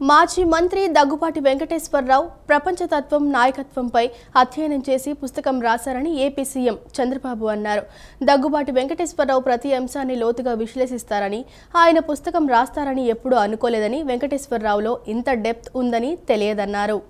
మాజీ మంత్రి దగ్గుబాటి వెంకటేశ్వరరావు ప్రపంచతత్వం నాయకత్వంపై అధ్యయనం చేసి పుస్తకం రాశారని ఏపీ సీఎం చంద్రబాబు అన్నారు. దగ్గుబాటి వెంకటేశ్వరరావు ప్రతి అంశాన్ని లోతుగా విశ్లేషిస్తారని, ఆయన పుస్తకం రాస్తారని ఎప్పుడూ అనుకోలేదని, వెంకటేశ్వరరావులో ఇంత డెప్త్ ఉందని తెలియదన్నారు.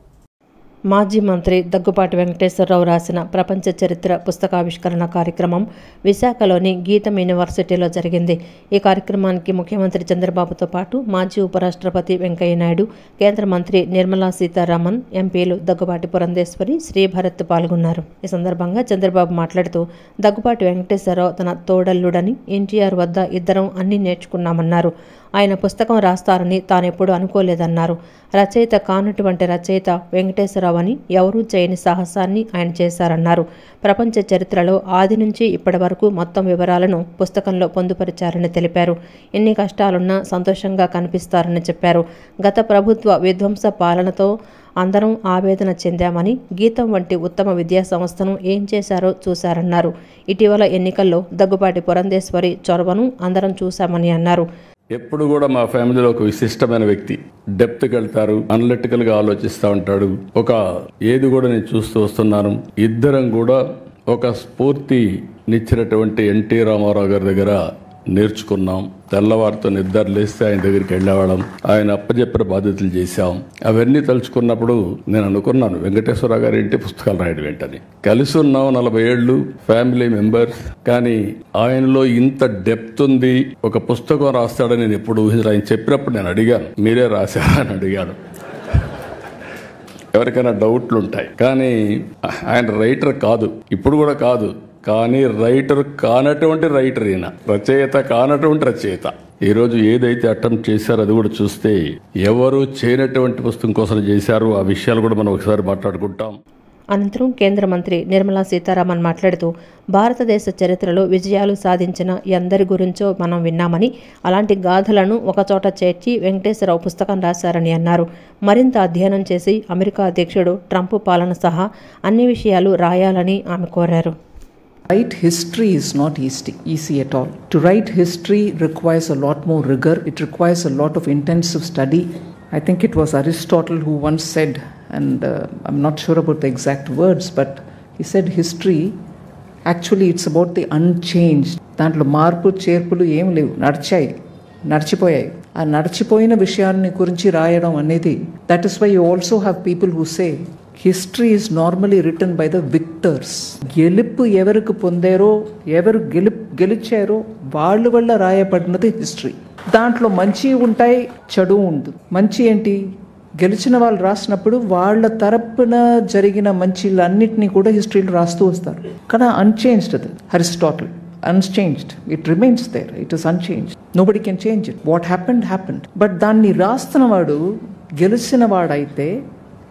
మాజీ మంత్రి దగ్గుబాటి వెంకటేశ్వరరావు రాసిన ప్రపంచ చరిత్ర పుస్తకావిష్కరణ కార్యక్రమం విశాఖలోని గీతం యూనివర్సిటీలో జరిగింది. ఈ కార్యక్రమానికి ముఖ్యమంత్రి చంద్రబాబుతో పాటు మాజీ ఉపరాష్ట్రపతి వెంకయ్య నాయుడు, కేంద్ర మంత్రి నిర్మలా సీతారామన్, ఎంపీలు దగ్గుబాటి పురంధేశ్వరి, శ్రీభరత్ పాల్గొన్నారు. ఈ సందర్భంగా చంద్రబాబు మాట్లాడుతూ దగ్గుబాటి వెంకటేశ్వరరావు తన తోడల్లుడని, ఎన్టీఆర్ వద్ద ఇద్దరం అన్నీ నేర్చుకున్నామన్నారు. ఆయన పుస్తకం రాస్తారని తానెప్పుడు అనుకోలేదన్నారు. రచయిత కానటువంటి రచయిత వెంకటేశ్వరరావు అని ఎవరూ చేయని సాహసాన్ని ఆయన చేశారన్నారు. ప్రపంచ చరిత్రలో ఆది నుంచి ఇప్పటి వరకు మొత్తం వివరాలను పుస్తకంలో పొందుపరిచారని తెలిపారు. ఎన్ని కష్టాలున్నా సంతోషంగా కనిపిస్తారని చెప్పారు. గత ప్రభుత్వ విధ్వంస పాలనతో అందరం ఆవేదన చెందామని, గీతం వంటి ఉత్తమ విద్యా సంస్థను ఏం చేశారో చూశారన్నారు. ఇటీవల ఎన్నికల్లో దగ్గుబాటి పురంధేశ్వరి చొరవను అందరం చూశామని అన్నారు. ఎప్పుడు కూడా మా ఫ్యామిలీలో ఒక విశిష్టమైన వ్యక్తి, డెప్త్కి వెళ్తారు, అనలిటికల్ గా ఆలోచిస్తూ ఉంటాడు. ఒక ఏది కూడా నేను చూస్తూ వస్తున్నాను. ఇద్దరం కూడా ఒక స్ఫూర్తినిచ్చినటువంటి ఎన్టీ రామారావు గారి దగ్గర నేర్చుకున్నాం. తెల్లవారితో నిద్ర లేస్తే ఆయన దగ్గరికి వెళ్ళేవాళ్ళం. ఆయన అప్పచెప్పిన బాధ్యతలు చేశాం. అవన్నీ తలుచుకున్నప్పుడు నేను అనుకున్నాను, వెంకటేశ్వరరావు గారి ఇంటి పుస్తకాలు రాయడం ఏంటని. కలిసి ఉన్నాం 40 ఏళ్ళు, ఫ్యామిలీ మెంబర్స్. కానీ ఆయనలో ఇంత డెప్త్ ఉంది, ఒక పుస్తకం రాస్తాడని నేను ఎప్పుడు ఊహించలేదు. ఆయన చెప్పినప్పుడు నేను అడిగాను, మీరే రాశారా అని అడిగాను. ఎవరికైనా డౌట్లు ఉంటాయి. కానీ ఆయన రైటర్ కాదు, ఇప్పుడు కూడా కాదు. కానీ రైటర్ కానటువంటి రైటర్, ఈయన రచయిత కానటువంటి రచయిత. ఈరోజు ఏదైతే అటెంప్ట్ చేశారో అది కూడా చూస్తే ఎవరు చేయనటువంటి పుస్తకం కోసం చేశారు. ఆ విషయాలు కూడా మనం ఒకసారి మాట్లాడుకుంటాం. అనంతరం కేంద్ర మంత్రి నిర్మలా సీతారామన్ మాట్లాడుతూ భారతదేశ చరిత్రలో విజయాలు సాధించిన ఎందరి గురించో మనం విన్నామని, అలాంటి గాథలను ఒకచోట చేర్చి వెంకటేశ్వరరావు పుస్తకం రాశారని అన్నారు. మరింత అధ్యయనం చేసి అమెరికా అధ్యక్షుడు ట్రంప్ పాలన సహా అన్ని విషయాలు రాయాలని ఆమె కోరారు. Write history is not easy at all. To write history requires a lot more rigor. It requires a lot of intensive study. I think it was Aristotle who once said, and I'm not sure about the exact words, but he said history, actually it's about the unchanged. దాంట్లో మార్పు చేర్పులు ఏం లేవు, నడిచిపోయాయి. ఆ నడిచిపోయిన విషయాన్ని గురించి రాయడం అనేది, that is why you also have people who say history is normally written by the victors. గెలుపు ఎవరికి పొందారో, ఎవరు గెలిచారో వాళ్ళ వల్ల రాయబడినది హిస్టరీ. దాంట్లో మంచి ఉంటాయి, చెడు ఉంటుంది. మంచి ఏంటి, గెలిచిన వాళ్ళు రాసినప్పుడు వాళ్ళ తరపున జరిగిన మంచిలన్నిటినీ కూడా హిస్టరీలో రాస్తూ వస్తారు. కానీ అన్చేంజ్డ్ అది Aristotle. Unchanged. It remains there. It is unchanged. Nobody can change it. What happened. But దాన్ని రాస్తున్న వాడు గెలిచిన వాడైతే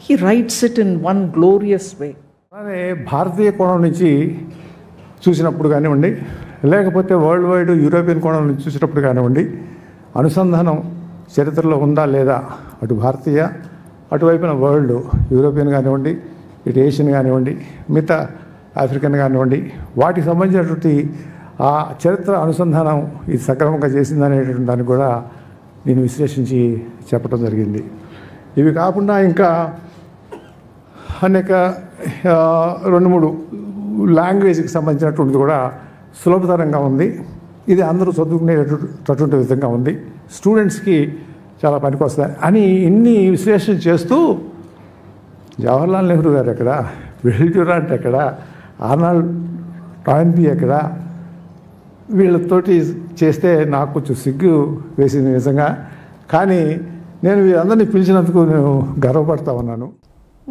he writes it in one glorious way. అదే భారతీయ కోణం నుంచి చూసినప్పుడు కానివ్వండి, లేకపోతే వరల్డ్ వైడ్ యూరోపియన్ కోణం నుంచి చూసినప్పుడు కానివ్వండి, అనుసంధానం చరిత్రలో ఉందా లేదా, అటు భారతీయ అటువైపున వరల్డ్, యూరోపియన్ కానివ్వండి, ఇటు ఏషియన్ కానివ్వండి, మిగతా ఆఫ్రికన్ కానివ్వండి, వాటికి సంబంధించినటువంటి ఆ చరిత్ర అనుసంధానం ఇది సక్రమంగా చేసిందనేటువంటి దాన్ని కూడా నేను విశ్లేషించి చెప్పడం జరిగింది. ఇవి కాకుండా ఇంకా అనేక 2-3 లాంగ్వేజ్కి సంబంధించినటువంటిది కూడా సులభతరంగా ఉంది. ఇది అందరూ చదువుకునేటటువంటి విధంగా ఉంది, స్టూడెంట్స్కి చాలా పనికొస్తాయి అని ఇన్ని విశ్లేషణ చేస్తూ జవహర్లాల్ నెహ్రూ గారు ఎక్కడ, విల్ డ్యూరాంట్ ఎక్కడ, ఆర్నాల్డ్ టాయిన్బీ ఎక్కడ, వీళ్ళతోటి చేస్తే నాకు కొంచెం సిగ్గు వేసింది నిజంగా. కానీ నేను వీరందరినీ పిలిచినందుకు నేను గర్వపడతా ఉన్నాను.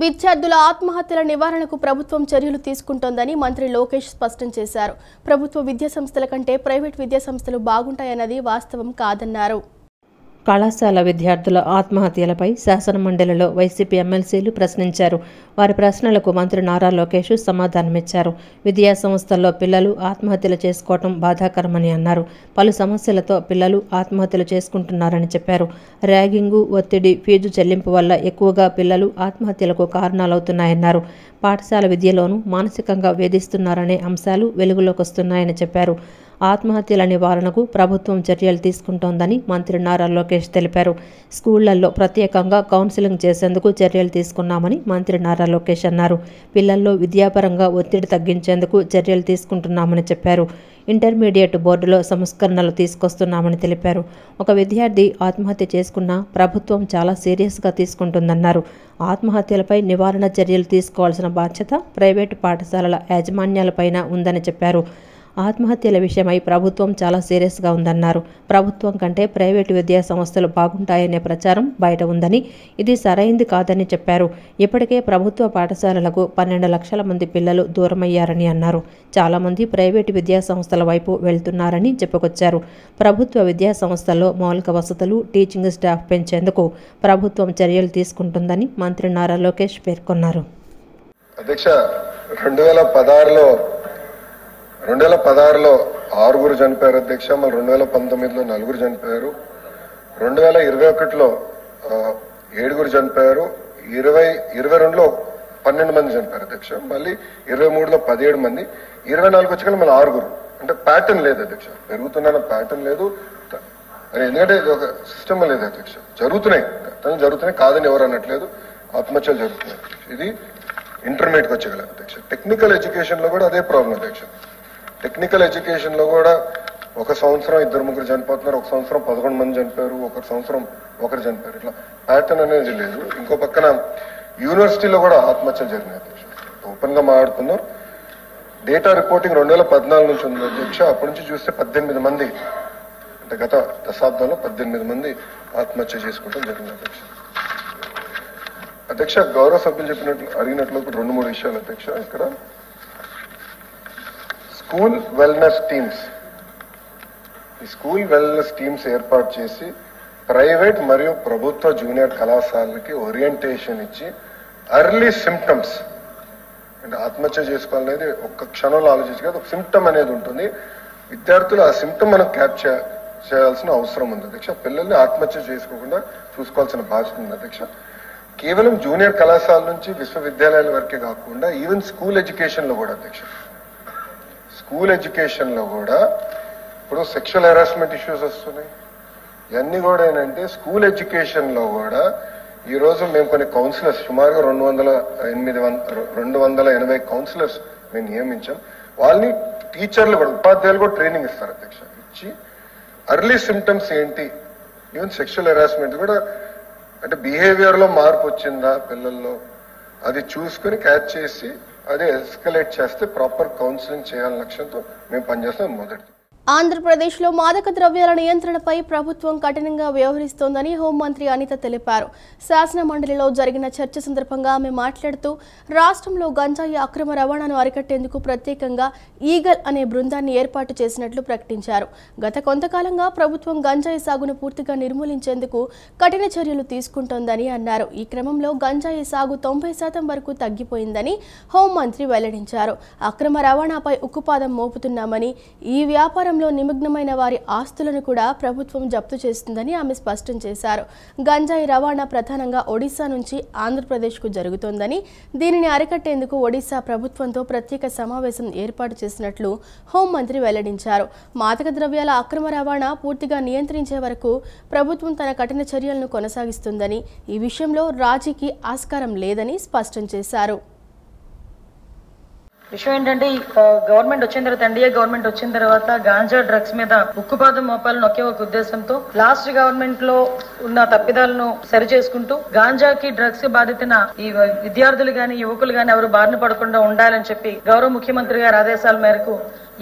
విద్యార్థుల ఆత్మహత్యల నివారణకు ప్రభుత్వం చర్యలు తీసుకుంటోందని మంత్రి లోకేష్ స్పష్టం చేశారు. ప్రభుత్వ విద్యాసంస్థల కంటే ప్రైవేట్ విద్యాసంస్థలు బాగుంటాయన్నది వాస్తవం కాదన్నారు. కళాశాల విద్యార్థుల ఆత్మహత్యలపై శాసనమండలిలో వైసీపీ ఎమ్మెల్సీలు ప్రశ్నించారు. వారి ప్రశ్నలకు మంత్రి నారా లోకేష్ సమాధానమిచ్చారు. విద్యా సంస్థల్లో పిల్లలు ఆత్మహత్యలు చేసుకోవటం బాధాకరమని అన్నారు. పలు సమస్యలతో పిల్లలు ఆత్మహత్యలు చేసుకుంటున్నారని చెప్పారు. ర్యాగింగు, ఒత్తిడి, ఫీజు చెల్లింపు వల్ల ఎక్కువగా పిల్లలు ఆత్మహత్యలకు కారణాలవుతున్నాయన్నారు. పాఠశాల విద్యలోనూ మానసికంగా వేధిస్తున్నారనే అంశాలు వెలుగులోకి వస్తున్నాయని చెప్పారు. ఆత్మహత్యల నివారణకు ప్రభుత్వం చర్యలు తీసుకుంటోందని మంత్రి నారా లోకేష్ తెలిపారు. స్కూళ్లలో ప్రత్యేకంగా కౌన్సిలింగ్ చేసేందుకు చర్యలు తీసుకున్నామని మంత్రి నారా లోకేష్ అన్నారు. పిల్లల్లో విద్యాపరంగా ఒత్తిడి తగ్గించేందుకు చర్యలు తీసుకుంటున్నామని చెప్పారు. ఇంటర్మీడియట్ బోర్డులో సంస్కరణలు తీసుకొస్తున్నామని తెలిపారు. ఒక విద్యార్థి ఆత్మహత్య చేసుకున్నా ప్రభుత్వం చాలా సీరియస్గా తీసుకుంటుందన్నారు. ఆత్మహత్యలపై నివారణ చర్యలు తీసుకోవాల్సిన బాధ్యత ప్రైవేటు పాఠశాలల యాజమాన్యాలపైన ఉందని చెప్పారు. ఆత్మహత్యల విషయమై ప్రభుత్వం చాలా సీరియస్గా ఉందన్నారు. ప్రభుత్వం కంటే ప్రైవేటు విద్యా సంస్థలు బాగుంటాయనే ప్రచారం బయట ఉందని, ఇది సరైంది కాదని చెప్పారు. ఇప్పటికే ప్రభుత్వ పాఠశాలలకు 12 లక్షల మంది పిల్లలు దూరమయ్యారని అన్నారు. చాలామంది ప్రైవేటు విద్యా సంస్థల వైపు వెళ్తున్నారని చెప్పుకొచ్చారు. ప్రభుత్వ విద్యా సంస్థల్లో మౌలిక వసతులు, టీచింగ్ స్టాఫ్ పెంచేందుకు ప్రభుత్వం చర్యలు తీసుకుంటుందని మంత్రి నారా లోకేష్ పేర్కొన్నారు. అధ్యక్ష, 2016లో 6 చనిపోయారు అధ్యక్ష. మళ్ళీ 2019లో 4 చనిపోయారు. 2021లో 7 చనిపోయారు. 2022లో 12 మంది చనిపోయారు అధ్యక్ష. మళ్ళీ 23లో 17 మంది. 24 వచ్చి మళ్ళీ 6. అంటే ప్యాటర్న్ లేదు అధ్యక్ష, పెరుగుతున్న ప్యాటర్న్ లేదు. ఎందుకంటే ఒక సిస్టమ్ లేదు అధ్యక్ష. జరుగుతున్నాయి కాదని ఎవరు అనట్లేదు. ఆత్మహత్యలు జరుగుతున్నాయి. ఇది ఇంటర్మీడియట్కి వచ్చేగల అధ్యక్ష. టెక్నికల్ ఎడ్యుకేషన్ లో కూడా అదే ప్రాబ్లం అధ్యక్ష. టెక్నికల్ ఎడ్యుకేషన్ లో కూడా ఒక సంవత్సరం 2-3 చనిపోతున్నారు, ఒక సంవత్సరం 11 మంది చనిపోయారు, ఒక సంవత్సరం 1 చనిపోయారు. ఇట్లా ప్యాటర్న్ అనేది లేదు. ఇంకో పక్కన యూనివర్సిటీలో కూడా ఆత్మహత్యలు జరిగినాయి అధ్యక్ష. ఓపెన్ గా మాట్లాడుతున్నారు. డేటా రిపోర్టింగ్ 2014 నుంచి ఉంది అధ్యక్ష. అప్పటి నుంచి చూస్తే 18 మంది, అంటే గత దశాబ్దంలో 18 మంది ఆత్మహత్య చేసుకోవడం జరిగింది అధ్యక్ష. అధ్యక్ష, గౌరవ సభ్యులు అడిగినట్లు 2-3 విషయాలు అధ్యక్ష. ఇక్కడ స్కూల్ వెల్నెస్ టీమ్స్ ఏర్పాటు చేసి ప్రైవేట్ మరియు ప్రభుత్వ జూనియర్ కళాశాలకి ఓరియంటేషన్ ఇచ్చి ఎర్లీ సిమ్టమ్స్, అంటే ఆత్మహత్య చేసుకోవాలనేది ఒక్క క్షణంలో ఆలోచించి కాదు, ఒక సిమ్టమ్ అనేది ఉంటుంది. విద్యార్థులు ఆ సిమ్టమ్ మనం క్యాప్చర్ చేయాల్సిన అవసరం ఉంది అధ్యక్ష. పిల్లల్ని ఆత్మహత్య చేసుకోకుండా చూసుకోవాల్సిన బాధ్యత ఉంది అధ్యక్ష. కేవలం జూనియర్ కళాశాల నుంచి విశ్వవిద్యాలయాల వరకే కాకుండా ఈవెన్ స్కూల్ ఎడ్యుకేషన్ లో కూడా అధ్యక్ష, ఇప్పుడు సెక్షువల్ హెరాస్మెంట్ ఇష్యూస్ వస్తున్నాయి. ఇవన్నీ కూడా ఏంటంటే స్కూల్ ఎడ్యుకేషన్ లో కూడా ఈ రోజు మేము కొన్ని కౌన్సిలర్స్, సుమారుగా 280 కౌన్సిలర్స్ మేము నియమించాం. వాళ్ళని టీచర్లు కూడా, ఉపాధ్యాయులు కూడా ట్రైనింగ్ ఇస్తారు అధ్యక్ష. ఇచ్చి ఎర్లీ సిమ్టమ్స్ ఏంటి, ఈవెన్ సెక్షువల్ హెరాస్మెంట్ కూడా, అంటే బిహేవియర్ లో మార్పు వచ్చిందా పిల్లల్లో, అది చూసుకుని క్యాచ్ చేసి అదే ఎస్కలేట్ చేస్తే ప్రాపర్ కౌన్సిలింగ్ చేయాలనే లక్ష్యంతో మేము పనిచేస్తాం. మొదటి ఆంధ్రప్రదేశ్లో మాదక ద్రవ్యాల నియంత్రణపై ప్రభుత్వం కఠినంగా వ్యవహరిస్తోందని హోంమంత్రి అనిత తెలిపారు. శాసన మండలిలో జరిగిన చర్చ సందర్భంగా ఆమె మాట్లాడుతూ రాష్ట్రంలో గంజాయి అక్రమ రవాణాను అరికట్టేందుకు ప్రత్యేకంగా ఈగల్ అనే బృందాన్ని ఏర్పాటు చేసినట్లు ప్రకటించారు. గత కొంతకాలంగా ప్రభుత్వం గంజాయి సాగును పూర్తిగా నిర్మూలించేందుకు కఠిన చర్యలు తీసుకుంటోందని అన్నారు. ఈ క్రమంలో గంజాయి సాగు 90% వరకు తగ్గిపోయిందని హోంమంత్రి వెల్లడించారు. అక్రమ రవాణాపై ఉక్కుపాదం మోపుతున్నామని, ఈ వ్యాపారం నిమగ్నమైన వారి ఆస్తులను కూడా ప్రభుత్వం జప్తు చేస్తుందని ఆమె స్పష్టం చేశారు. గంజాయి రవాణా ప్రధానంగా ఒడిశా నుంచి ఆంధ్రప్రదేశ్కు జరుగుతోందని, దీనిని అరికట్టేందుకు ఒడిశా ప్రభుత్వంతో ప్రత్యేక సమావేశం ఏర్పాటు చేసినట్లు హోంమంత్రి వెల్లడించారు. మాదక ద్రవ్యాల అక్రమ రవాణా పూర్తిగా నియంత్రించే వరకు ప్రభుత్వం తన కఠిన చర్యలను కొనసాగిస్తుందని, ఈ విషయంలో రాజీకి ఆస్కారం లేదని స్పష్టం చేశారు. విషయం ఏంటంటే గవర్నమెంట్ వచ్చిన తర్వాత, ఎన్డీఏ గవర్నమెంట్ వచ్చిన తర్వాత గాంజా డ్రగ్స్ మీద ఉక్కుపాదం మోపాలని ఒకే ఒక ఉద్దేశంతో లాస్ట్ గవర్నమెంట్ లో ఉన్న తప్పిదాలను సరి చేసుకుంటూ గాంజాకి డ్రగ్స్ బాధితున్న ఈ విద్యార్థులు గాని యువకులు గాని ఎవరు బారిన పడకుండా ఉండాలని చెప్పి గౌరవ ముఖ్యమంత్రి గారి ఆదేశాల మేరకు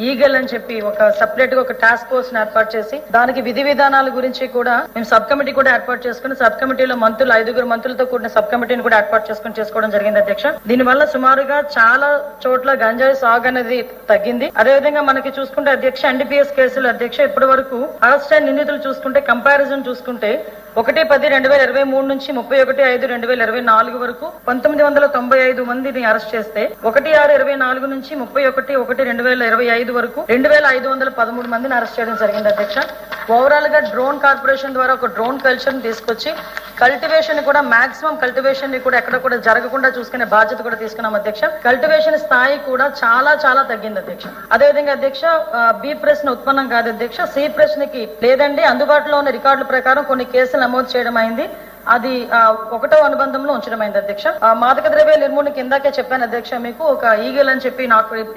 ఈగల్ అని చెప్పి ఒక సెపరేట్ గా ఒక టాస్క్ ఫోర్స్ ఏర్పాటు చేసి దానికి విధి విధానాల గురించి కూడా మేము సబ్ కమిటీ కూడా ఏర్పాటు చేసుకుని, సబ్ కమిటీలో మంత్రులు 5 మంత్రులతో కూడిన సబ్ కమిటీని కూడా ఏర్పాటు చేసుకోవడం జరిగింది అధ్యక్ష. దీనివల్ల సుమారుగా చాలా చోట్ల గంజాయి సాగు అనేది తగ్గింది. అదేవిధంగా మనకి చూసుకుంటే అధ్యక్ష, ఎన్డీపీఎస్ కేసులు అధ్యక్ష ఇప్పటి వరకు అరెస్ట్ అయిన నిందితులు చూసుకుంటే కంపారిజన్ చూసుకుంటే 1/10/2023 నుంచి 31/5/2024 వరకు 1995 మందిని అరెస్ట్ చేస్తే 1/6/24 నుంచి 31/1/2025 2025 వరకు 2513 మందిని అరెస్ట్ చేయడం జరిగింది అధ్యక్ష. ఓవరాల్ గా డ్రోన్ కార్పొరేషన్ ద్వారా ఒక డ్రోన్ కల్చర్ ని తీసుకొచ్చి కల్టివేషన్ కూడా మాక్సిమం కల్టివేషన్ ని కూడా ఎక్కడ కూడా జరగకుండా చూసుకునే బాధ్యత కూడా తీసుకున్నాం అధ్యక్ష. కల్టివేషన్ స్థాయి కూడా చాలా చాలా తగ్గింది అధ్యక్ష. అదేవిధంగా అధ్యక్ష బి ప్రశ్న ఉత్పన్నం కాదు అధ్యక్ష, సి ప్రశ్నకి లేదండి అందుబాటులో ఉన్న రికార్డుల ప్రకారం కొన్ని కేసులు నమోదు చేయడం అయింది. అది 1వ అనుబంధంలో ఉంచడం అయింది అధ్యక్ష. మాదక ద్రవ్య నిర్మూలనకి ఇందాకే చెప్పాను అధ్యక్ష మీకు, ఒక ఈగల్ అని చెప్పి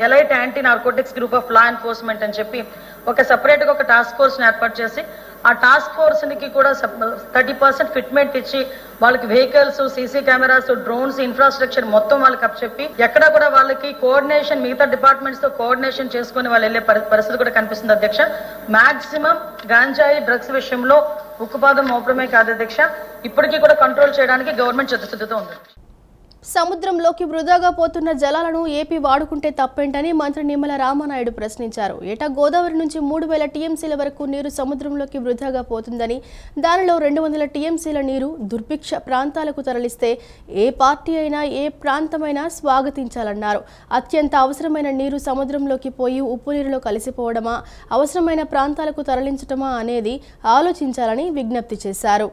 elite anti narcotics group of law enforcement అని చెప్పి ఒక సెపరేట్ గా ఒక టాస్క్ ఫోర్స్ ని ఏర్పాటు చేసి ఆ టాస్క్ ఫోర్స్ కి కూడా 30% ఫిట్మెంట్ ఇచ్చి వాళ్ళకి vehicles, CC cameras, drones, infrastructure మొత్తం వాళ్ళకి అప్పచెప్పి ఎక్కడ కూడా వాళ్ళకి కోఆర్డినేషన్ మిగతా డిపార్ట్మెంట్స్ తో కోఆర్డినేషన్ చేసుకుని వాళ్ళు వెళ్లే పరిస్థితి కూడా కనిపిస్తుంది అధ్యక్ష. మాక్సిమం గాంజాయి డ్రగ్స్ విషయంలో ఉక్కుపాదం మోపడమే కాదు అధ్యక్ష, ఇప్పటికీ కూడా కంట్రోల్ చేయడానికి గవర్నమెంట్ చిత్తశుద్ధితో ఉంది. సముద్రంలోకి వృధాగా పోతున్న జలాలను ఏపీ వాడుకుంటే తప్పేంటని మంత్రి నిమ్మల రామానాయుడు ప్రశ్నించారు. ఏటా గోదావరి నుంచి 3000 టీఎంసీల వరకు నీరు సముద్రంలోకి వృధాగా పోతుందని, దానిలో 200 టీఎంసీల నీరు దుర్భిక్ష ప్రాంతాలకు తరలిస్తే ఏ పార్టీ అయినా ఏ ప్రాంతమైనా స్వాగతించాలన్నారు. అత్యంత అవసరమైన నీరు సముద్రంలోకి పోయి ఉప్పు నీరులో కలిసిపోవడమా, అవసరమైన ప్రాంతాలకు తరలించటమా అనేది ఆలోచించాలని విజ్ఞప్తి చేశారు.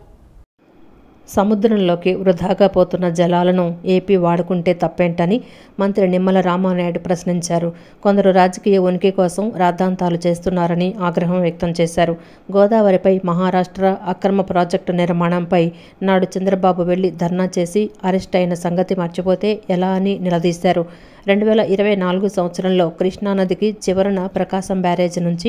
సముద్రంలోకి వృధాగా పోతున్న జలాలను ఏపీ వాడుకుంటే తప్పేంటని మంత్రి నిమ్మల రామానాయుడు ప్రశ్నించారు. కొందరు రాజకీయ ఉనికి కోసం రాద్ధాంతాలు చేస్తున్నారని ఆగ్రహం వ్యక్తం చేశారు. గోదావరిపై మహారాష్ట్ర అక్రమ ప్రాజెక్టు నిర్మాణంపై నాడు చంద్రబాబు వెళ్లి ధర్నా చేసి అరెస్ట్ అయిన సంగతి మర్చిపోతే ఎలా అని నిలదీశారు. 2024 సంవత్సరంలో కృష్ణానదికి చివరన ప్రకాశం బ్యారేజీ నుంచి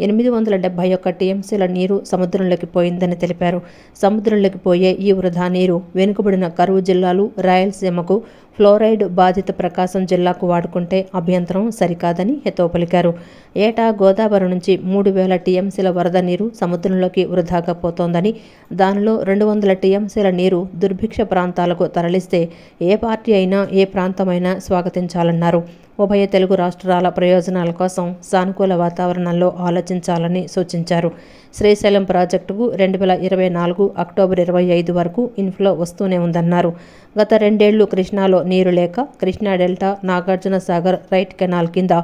871 టీఎంసీల నీరు సముద్రంలోకి పోయిందని తెలిపారు. సముద్రంలోకి పోయే ఈ వృధా నీరు వెనుకబడిన కరువు జిల్లాలు, రాయలసీమకు, ఫ్లోరైడ్ బాధిత ప్రకాశం జిల్లాకు వాడుకుంటే అభ్యంతరం సరికాదని హితవు పలికారు. ఏటా గోదావరి నుంచి 3000 టీఎంసీల వరద నీరు సముద్రంలోకి వృధాగా పోతోందని, దానిలో 200 టీఎంసీల నీరు దుర్భిక్ష ప్రాంతాలకు తరలిస్తే ఏ పార్టీ అయినా ఏ ప్రాంతమైనా స్వాగతించాలన్నారు. ఉభయ తెలుగు రాష్ట్రాల ప్రయోజనాల కోసం సానుకూల వాతావరణంలో ఆలోచించాలని సూచించారు. శ్రీశైలం ప్రాజెక్టుకు 2024 అక్టోబర్ 25 వరకు ఇన్ఫ్లో వస్తూనే ఉందన్నారు. గత 2 ఏళ్లు కృష్ణాలో నీరు లేక Krishna delta, Nagarjuna Sagar right canal కింద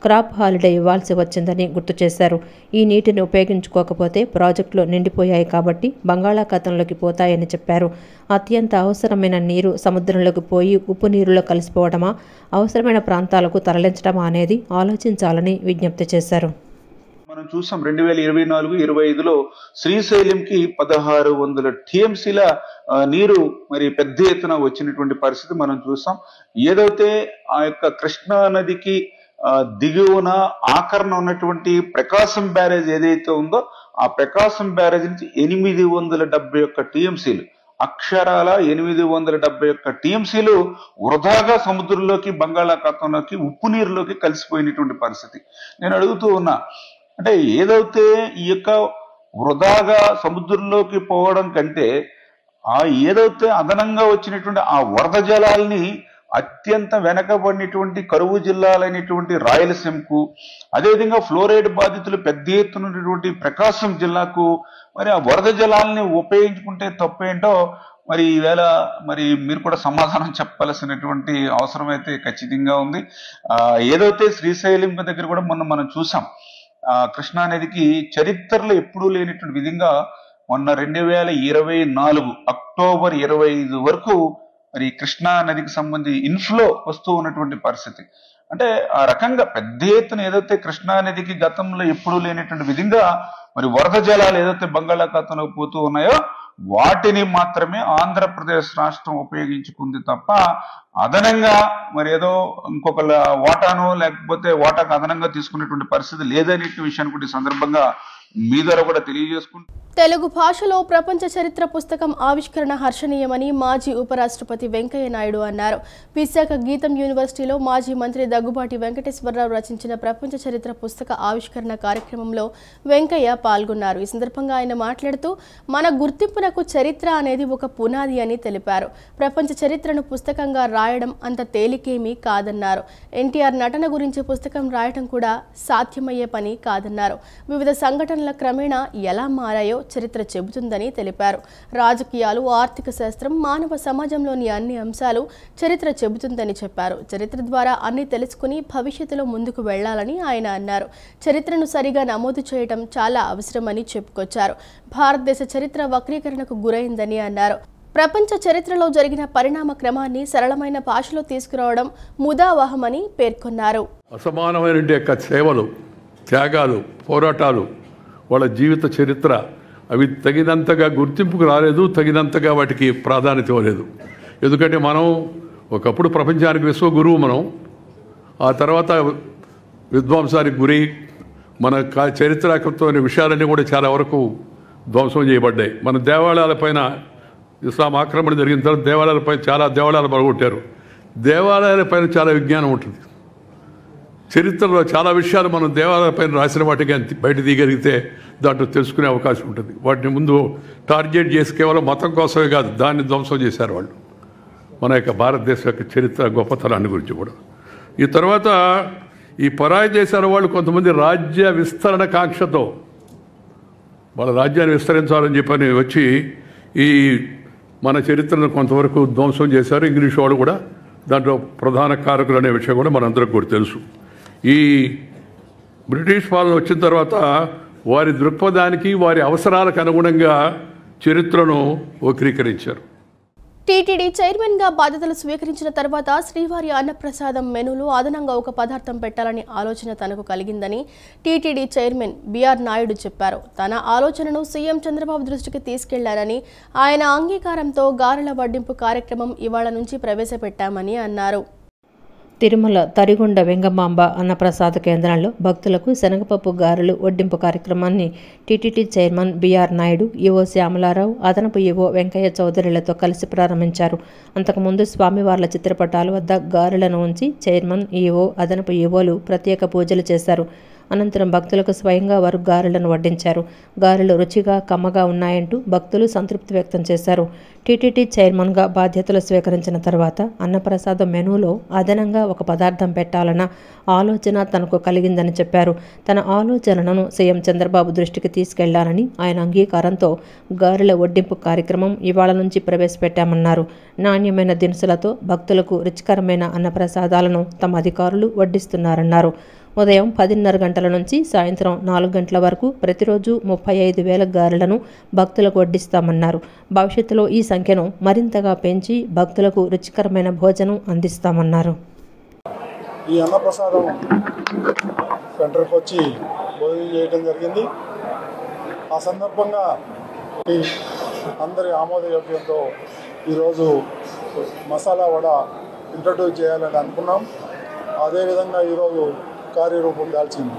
క్రాప్ హాలిడే ఇవ్వాల్సి వచ్చిందని గుర్తు చేశారు. ఈ నీటిని ఉపయోగించుకోకపోతే ప్రాజెక్టులు నిండిపోయాయి కాబట్టి బంగాళాఖాతంలోకి పోతాయని చెప్పారు. అత్యంత అవసరమైన నీరు సముద్రంలోకి పోయి ఉప్పు నీరులో కలిసిపోవడమా, అవసరమైన ప్రాంతాలకు తరలించడమా అనేది ఆలోచించాలని విజ్ఞప్తి చేశారు. మనం చూసాం 2024-25లో శ్రీశైలంకి 1600 టీఎంసీల నీరు మరి పెద్ద ఎత్తున వచ్చినటువంటి పరిస్థితి మనం చూసాం. ఏదైతే ఆ యొక్క కృష్ణా నదికి దిగువన ఆకరణ ఉన్నటువంటి ప్రకాశం బ్యారేజ్ ఏదైతే ఉందో ఆ ప్రకాశం బ్యారేజ్ నుంచి 871 టీఎంసీలు, అక్షరాల 871 టీఎంసీలు వృధాగా సముద్రంలోకి, బంగాళాఖాతంలోకి, ఉప్పు నీరులోకి కలిసిపోయినటువంటి పరిస్థితి. నేను అడుగుతూ ఉన్నా, అంటే ఏదైతే ఈ యొక్క వృధాగా సముద్రంలోకి పోవడం కంటే ఏదైతే అదనంగా వచ్చినటువంటి ఆ వరద జలాల్ని అత్యంత వెనకబడినటువంటి కరువు జిల్లాలైనటువంటి రాయలసీమకు, అదేవిధంగా ఫ్లోరైడ్ బాధితులు పెద్ద ఎత్తునటువంటి ప్రకాశం జిల్లాకు మరి ఆ వరద జలాల్ని ఉపయోగించుకుంటే తప్పేంటో మరి ఈవేళ మరి మీరు కూడా సమాధానం చెప్పాల్సినటువంటి అవసరం అయితే ఖచ్చితంగా ఉంది. ఏదైతే శ్రీశైలం దగ్గర కూడా మనం చూసాం, కృష్ణానదికి చరిత్రలో ఎప్పుడూ లేనటువంటి విధంగా మొన్న 2024 అక్టోబర్ 25 వరకు మరి కృష్ణా నదికి సంబంధించి ఇన్ఫ్లో వస్తూ ఉన్నటువంటి పరిస్థితి. అంటే ఆ రకంగా పెద్ద ఎత్తున ఏదైతే కృష్ణా నదికి గతంలో ఎప్పుడూ లేనటువంటి విధంగా మరి వరద జలాలు ఏదైతే బంగాళాఖాతంలో పోతూ ఉన్నాయో వాటిని మాత్రమే ఆంధ్రప్రదేశ్ రాష్ట్రం ఉపయోగించుకుంది తప్ప అదనంగా మరి ఏదో ఇంకొక వాటాను లేకపోతే వాటాకు అదనంగా తీసుకునేటువంటి పరిస్థితి లేదనే విషయాన్ని కూడా ఈ సందర్భంగా మీ ద్వారా కూడా తెలియజేసుకుంటూ, తెలుగు భాషలో ప్రపంచ చరిత్ర పుస్తకం ఆవిష్కరణ హర్షణీయమని మాజీ ఉపరాష్ట్రపతి వెంకయ్య నాయుడు అన్నారు. విశాఖ గీతం యూనివర్సిటీలో మాజీ మంత్రి దగ్గుబాటి వెంకటేశ్వరరావు రచించిన ప్రపంచ చరిత్ర పుస్తక ఆవిష్కరణ కార్యక్రమంలో వెంకయ్య పాల్గొన్నారు. ఈ సందర్భంగా ఆయన మాట్లాడుతూ, మన గుర్తింపునకు చరిత్ర అనేది ఒక పునాది అని తెలిపారు. ప్రపంచ చరిత్రను పుస్తకంగా రాయడం అంత తేలికేమీ కాదన్నారు. ఎన్టీఆర్ నటన గురించి పుస్తకం రాయడం కూడా సాధ్యమయ్యే పని కాదన్నారు. వివిధ సంఘటనల క్రమేణా ఎలా మారాయో చరిత్ర చెబుతుందని తెలిపారు. రాజకీయాలు, ఆర్థిక శాస్త్రం, మానవ సమాజంలోని అన్ని అంశాలు చరిత్ర చెబుతుందని చెప్పారు. చరిత్ర ద్వారా అన్ని తెలుసుకుని భవిష్యత్తులో ముందుకు వెళ్లాలని ఆయన అన్నారు. చరిత్రను సరిగా నమోదు చేయడం చాలా అవసరమని చెప్పుకొచ్చారు. భారతదేశ చరిత్ర వక్రీకరణకు గురైందని అన్నారు. ప్రపంచ చరిత్రలో జరిగిన పరిణామ క్రమాన్ని సరళమైన భాషలో తీసుకురావడం ముదావహమని పేర్కొన్నారు. అసమానమైన సేవలు, త్యాగాలు, పోరాటాలు, వాళ్ళ జీవిత చరిత్ర అవి తగినంతగా గుర్తింపుకు రాలేదు, తగినంతగా వాటికి ప్రాధాన్యత ఇవ్వలేదు. ఎందుకంటే మనం ఒకప్పుడు ప్రపంచానికి విశ్వగురువు మనం, ఆ తర్వాత విధ్వంసానికి గురి, మన చరిత్రాకృతమైన విషయాలన్నీ కూడా చాలా వరకు ధ్వంసం చేయబడ్డాయి. మన దేవాలయాలపైన ఇస్లాం ఆక్రమణ జరిగిన తర్వాత దేవాలయాలపై చాలా దేవాలయాలు పడగొట్టారు. దేవాలయాలపైన చాలా విజ్ఞానం ఉంటుంది. చరిత్రలో చాలా విషయాలు మనం దేవాలయాలపైన రాసిన వాటికి బయట తీయగలిగితే దాంట్లో తెలుసుకునే అవకాశం ఉంటుంది. వాటిని ముందు టార్గెట్ చేసి కేవలం మతం కోసమే కాదు, దాన్ని ధ్వంసం చేశారు వాళ్ళు. మన యొక్క భారతదేశం యొక్క చరిత్ర గొప్పతనాన్ని గురించి కూడా. ఈ తర్వాత ఈ పరాయి దేశాల వాళ్ళు కొంతమంది రాజ్య విస్తరణ కాంక్షతో వాళ్ళ రాజ్యాన్ని విస్తరించాలని చెప్పని వచ్చి ఈ మన చరిత్రను కొంతవరకు ధ్వంసం చేశారు. ఇంగ్లీష్ వాళ్ళు కూడా దాంట్లో ప్రధాన కారకులు అనే విషయం కూడా మనందరికి కూడా తెలుసు. ఈ బ్రిటిష్ పాలన వచ్చిన తర్వాత వారి దృక్పథానికి, వారి అవసరాలకు అనుగుణంగా చరిత్రను వక్రీకరించారు. టీటీడీ చైర్మన్గా బాధ్యతలు స్వీకరించిన తర్వాత శ్రీవారి అన్నప్రసాదం మెనూలో అదనంగా ఒక పదార్థం పెట్టాలని ఆలోచన తనకు కలిగిందని టీటీడీ చైర్మన్ బిఆర్ నాయుడు చెప్పారు. తన ఆలోచనను సీఎం చంద్రబాబు దృష్టికి తీసుకెళ్లారని, ఆయన అంగీకారంతో గారెల వడ్డింపు కార్యక్రమం ఇవాళ నుంచి ప్రవేశపెట్టామని అన్నారు. తిరుమల తరిగొండ వెంగమాంబ అన్నప్రసాద కేంద్రంలో భక్తులకు శనగపప్పు గారెలు వడ్డింపు కార్యక్రమాన్ని TTD chairman BR Naidu, EO Shyamala Rao, అదనపు ఈవో వెంకయ్య చౌదరిలతో కలిసి ప్రారంభించారు. అంతకుముందు స్వామివార్ల చిత్రపటాల వద్ద గారెలను ఉంచి చైర్మన్, ఈవో, అదనపు ఈవోలు ప్రత్యేక పూజలు చేశారు. అనంతరం భక్తులకు స్వయంగా వారు గారెలను వడ్డించారు. గారెలు రుచిగా, కమ్మగా ఉన్నాయంటూ భక్తులు సంతృప్తి వ్యక్తం చేశారు. టీటీడీ చైర్మన్గా బాధ్యతలు స్వీకరించిన తర్వాత అన్నప్రసాదం మెనూలో అదనంగా ఒక పదార్థం పెట్టాలన్న ఆలోచన తనకు కలిగిందని చెప్పారు. తన ఆలోచనను సీఎం చంద్రబాబు దృష్టికి తీసుకెళ్లానని, ఆయన అంగీకారంతో గారెల వడ్డింపు కార్యక్రమం ఇవాళ నుంచి ప్రవేశపెట్టామన్నారు. నాణ్యమైన దినుసులతో భక్తులకు రుచికరమైన అన్నప్రసాదాలను తమ అధికారులు వడ్డిస్తున్నారన్నారు. ఉదయం 10:30 గంటల నుంచి సాయంత్రం 4 గంటల వరకు ప్రతిరోజు 35,000 గారెలను భక్తులకు వడ్డిస్తామన్నారు. భవిష్యత్తులో ఈ సంఖ్యను మరింతగా పెంచి భక్తులకు రుచికరమైన భోజనం అందిస్తామన్నారు. ఈ అన్నప్రసాదం సెంటర్కి వచ్చి భోజనం చేయడం జరిగింది. ఆ సందర్భంగా అందరి ఆమోదయోగ్యంతో ఈరోజు మసాలా వడ ఇంట్రడ్యూస్ చేయాలని అనుకున్నాం. అదేవిధంగా ఈరోజు కార్యరూపం దాల్చింది.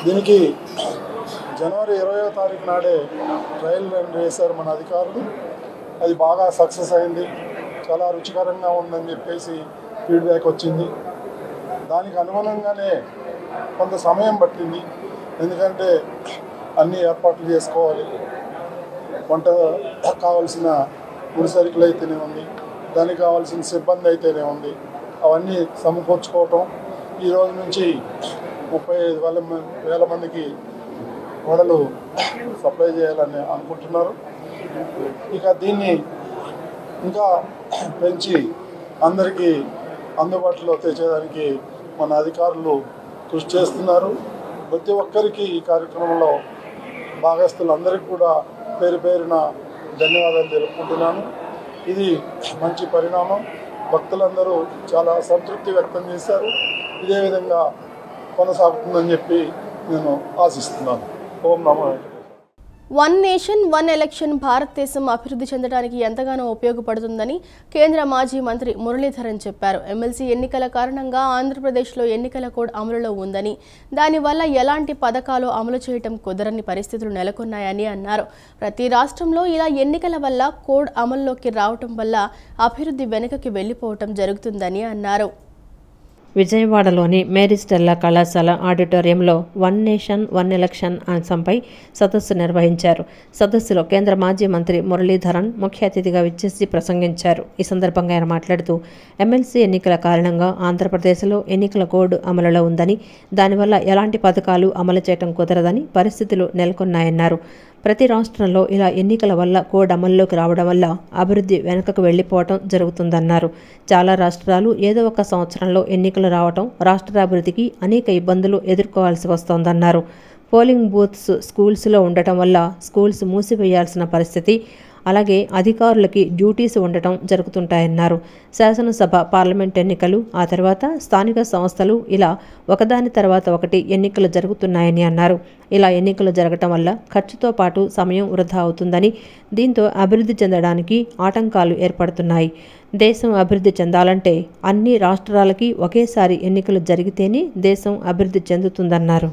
దీనికి జనవరి 20వ తారీఖు నాడే ట్రయల్ రన్ చేశారు మన అధికారులు. అది బాగా సక్సెస్ అయింది. చాలా రుచికరంగా ఉందని చెప్పేసి ఫీడ్బ్యాక్ వచ్చింది. దానికి అనుగుణంగానే కొంత సమయం పట్టింది. ఎందుకంటే అన్ని ఏర్పాట్లు చేసుకోవాలి. వంట కావాల్సిన ముడిసరుకులు అయితేనే ఉంది, దానికి కావాల్సిన సిబ్బంది అయితేనే ఉంది, అవన్నీ సమకూర్చుకోవటం. ఈ రోజు నుంచి 35,000 మందికి వడలు సప్లై చేయాలని అనుకుంటున్నారు. ఇక దీన్ని ఇంకా పెంచి అందరికీ అందుబాటులో తెచ్చేదానికి మన అధికారులు కృషి చేస్తున్నారు. ప్రతి ఒక్కరికి ఈ కార్యక్రమంలో భాగస్తులందరికీ కూడా పేరు పేరున ధన్యవాదాలు తెలుపుకుంటున్నాను. ఇది మంచి పరిణామం. భక్తులందరూ చాలా సంతృప్తి వ్యక్తం చేశారు. ఇదే విధంగా కొనసాగుతుందని చెప్పి నేను ఆశిస్తున్నాను. ఓం నమో Venkateswara. One nation one election భారతదేశం అభివృద్ధి చెందడానికి ఎంతగానో ఉపయోగపడుతుందని కేంద్ర మాజీ మంత్రి మురళీధరన్ చెప్పారు. ఎమ్మెల్సీ ఎన్నికల కారణంగా ఆంధ్రప్రదేశ్లో ఎన్నికల కోడ్ అమలులో ఉందని, దానివల్ల ఎలాంటి పథకాలు అమలు చేయటం కుదరని పరిస్థితులు నెలకొన్నాయని అన్నారు. ప్రతి రాష్ట్రంలో ఇలా ఎన్నికల వల్ల కోడ్ అమల్లోకి రావటం వల్ల అభివృద్ధి వెనుకకి వెళ్లిపోవటం జరుగుతుందని అన్నారు. విజయవాడలోని మేరీ స్టెల్లా కళాశాల ఆడిటోరియంలో వన్ నేషన్ వన్ ఎలక్షన్ అంశంపై సదస్సు నిర్వహించారు. సదస్సులో కేంద్ర మాజీ మంత్రి మురళీధరన్ ముఖ్య అతిథిగా విచ్చేసి ప్రసంగించారు. ఈ సందర్భంగా ఆయన మాట్లాడుతూ ఎమ్మెల్సీ ఎన్నికల కారణంగా ఆంధ్రప్రదేశ్లో ఎన్నికల కోడ్ అమలులో ఉందని, దానివల్ల ఎలాంటి పథకాలు అమలు చేయడం కుదరదని పరిస్థితులు నెలకొన్నాయన్నారు. ప్రతి రాష్ట్రంలో ఇలా ఎన్నికల వల్ల కోడ్ అమల్లోకి రావడం వల్ల అభివృద్ధి వెనుకకు వెళ్లిపోవటం జరుగుతుందన్నారు. చాలా రాష్ట్రాలు ఏదో ఒక సంవత్సరంలో ఎన్నికలు రావటం రాష్ట్ర అభివృద్ధికి అనేక ఇబ్బందులు ఎదుర్కోవాల్సి వస్తోందన్నారు. పోలింగ్ బూత్స్ స్కూల్స్లో ఉండటం వల్ల స్కూల్స్ మూసివేయాల్సిన పరిస్థితి, అలాగే అధికారులకి డ్యూటీస్ ఉండటం జరుగుతుంటాయన్నారు. శాసనసభ, పార్లమెంట్ ఎన్నికలు, ఆ తర్వాత స్థానిక సంస్థలు ఇలా ఒకదాని తర్వాత ఒకటి ఎన్నికలు జరుగుతున్నాయని అన్నారు. ఇలా ఎన్నికలు జరగటం వల్ల ఖర్చుతో పాటు సమయం వృధా అవుతుందని, దీంతో అభివృద్ధి చెందడానికి ఆటంకాలు ఏర్పడుతున్నాయి. దేశం అభివృద్ధి చెందాలంటే అన్ని రాష్ట్రాలకి ఒకేసారి ఎన్నికలు జరిగితేనే దేశం అభివృద్ధి చెందుతుందన్నారు.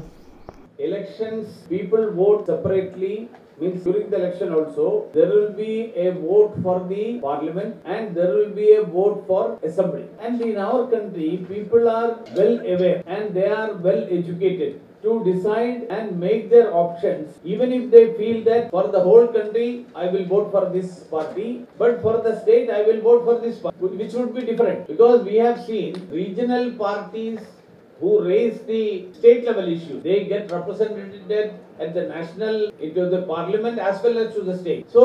Elections, people vote separately. Means during the election also there will be a vote for the parliament and there will be a vote for assembly. And in our country, people are well aware and they are well educated to decide and make their options, even if they feel that for the whole country I will vote for this party, but for the state I will vote for this party, which would be different, because we have seen regional parties who raise the state level issue, they get represented at the national, into the parliament as well as to the state. So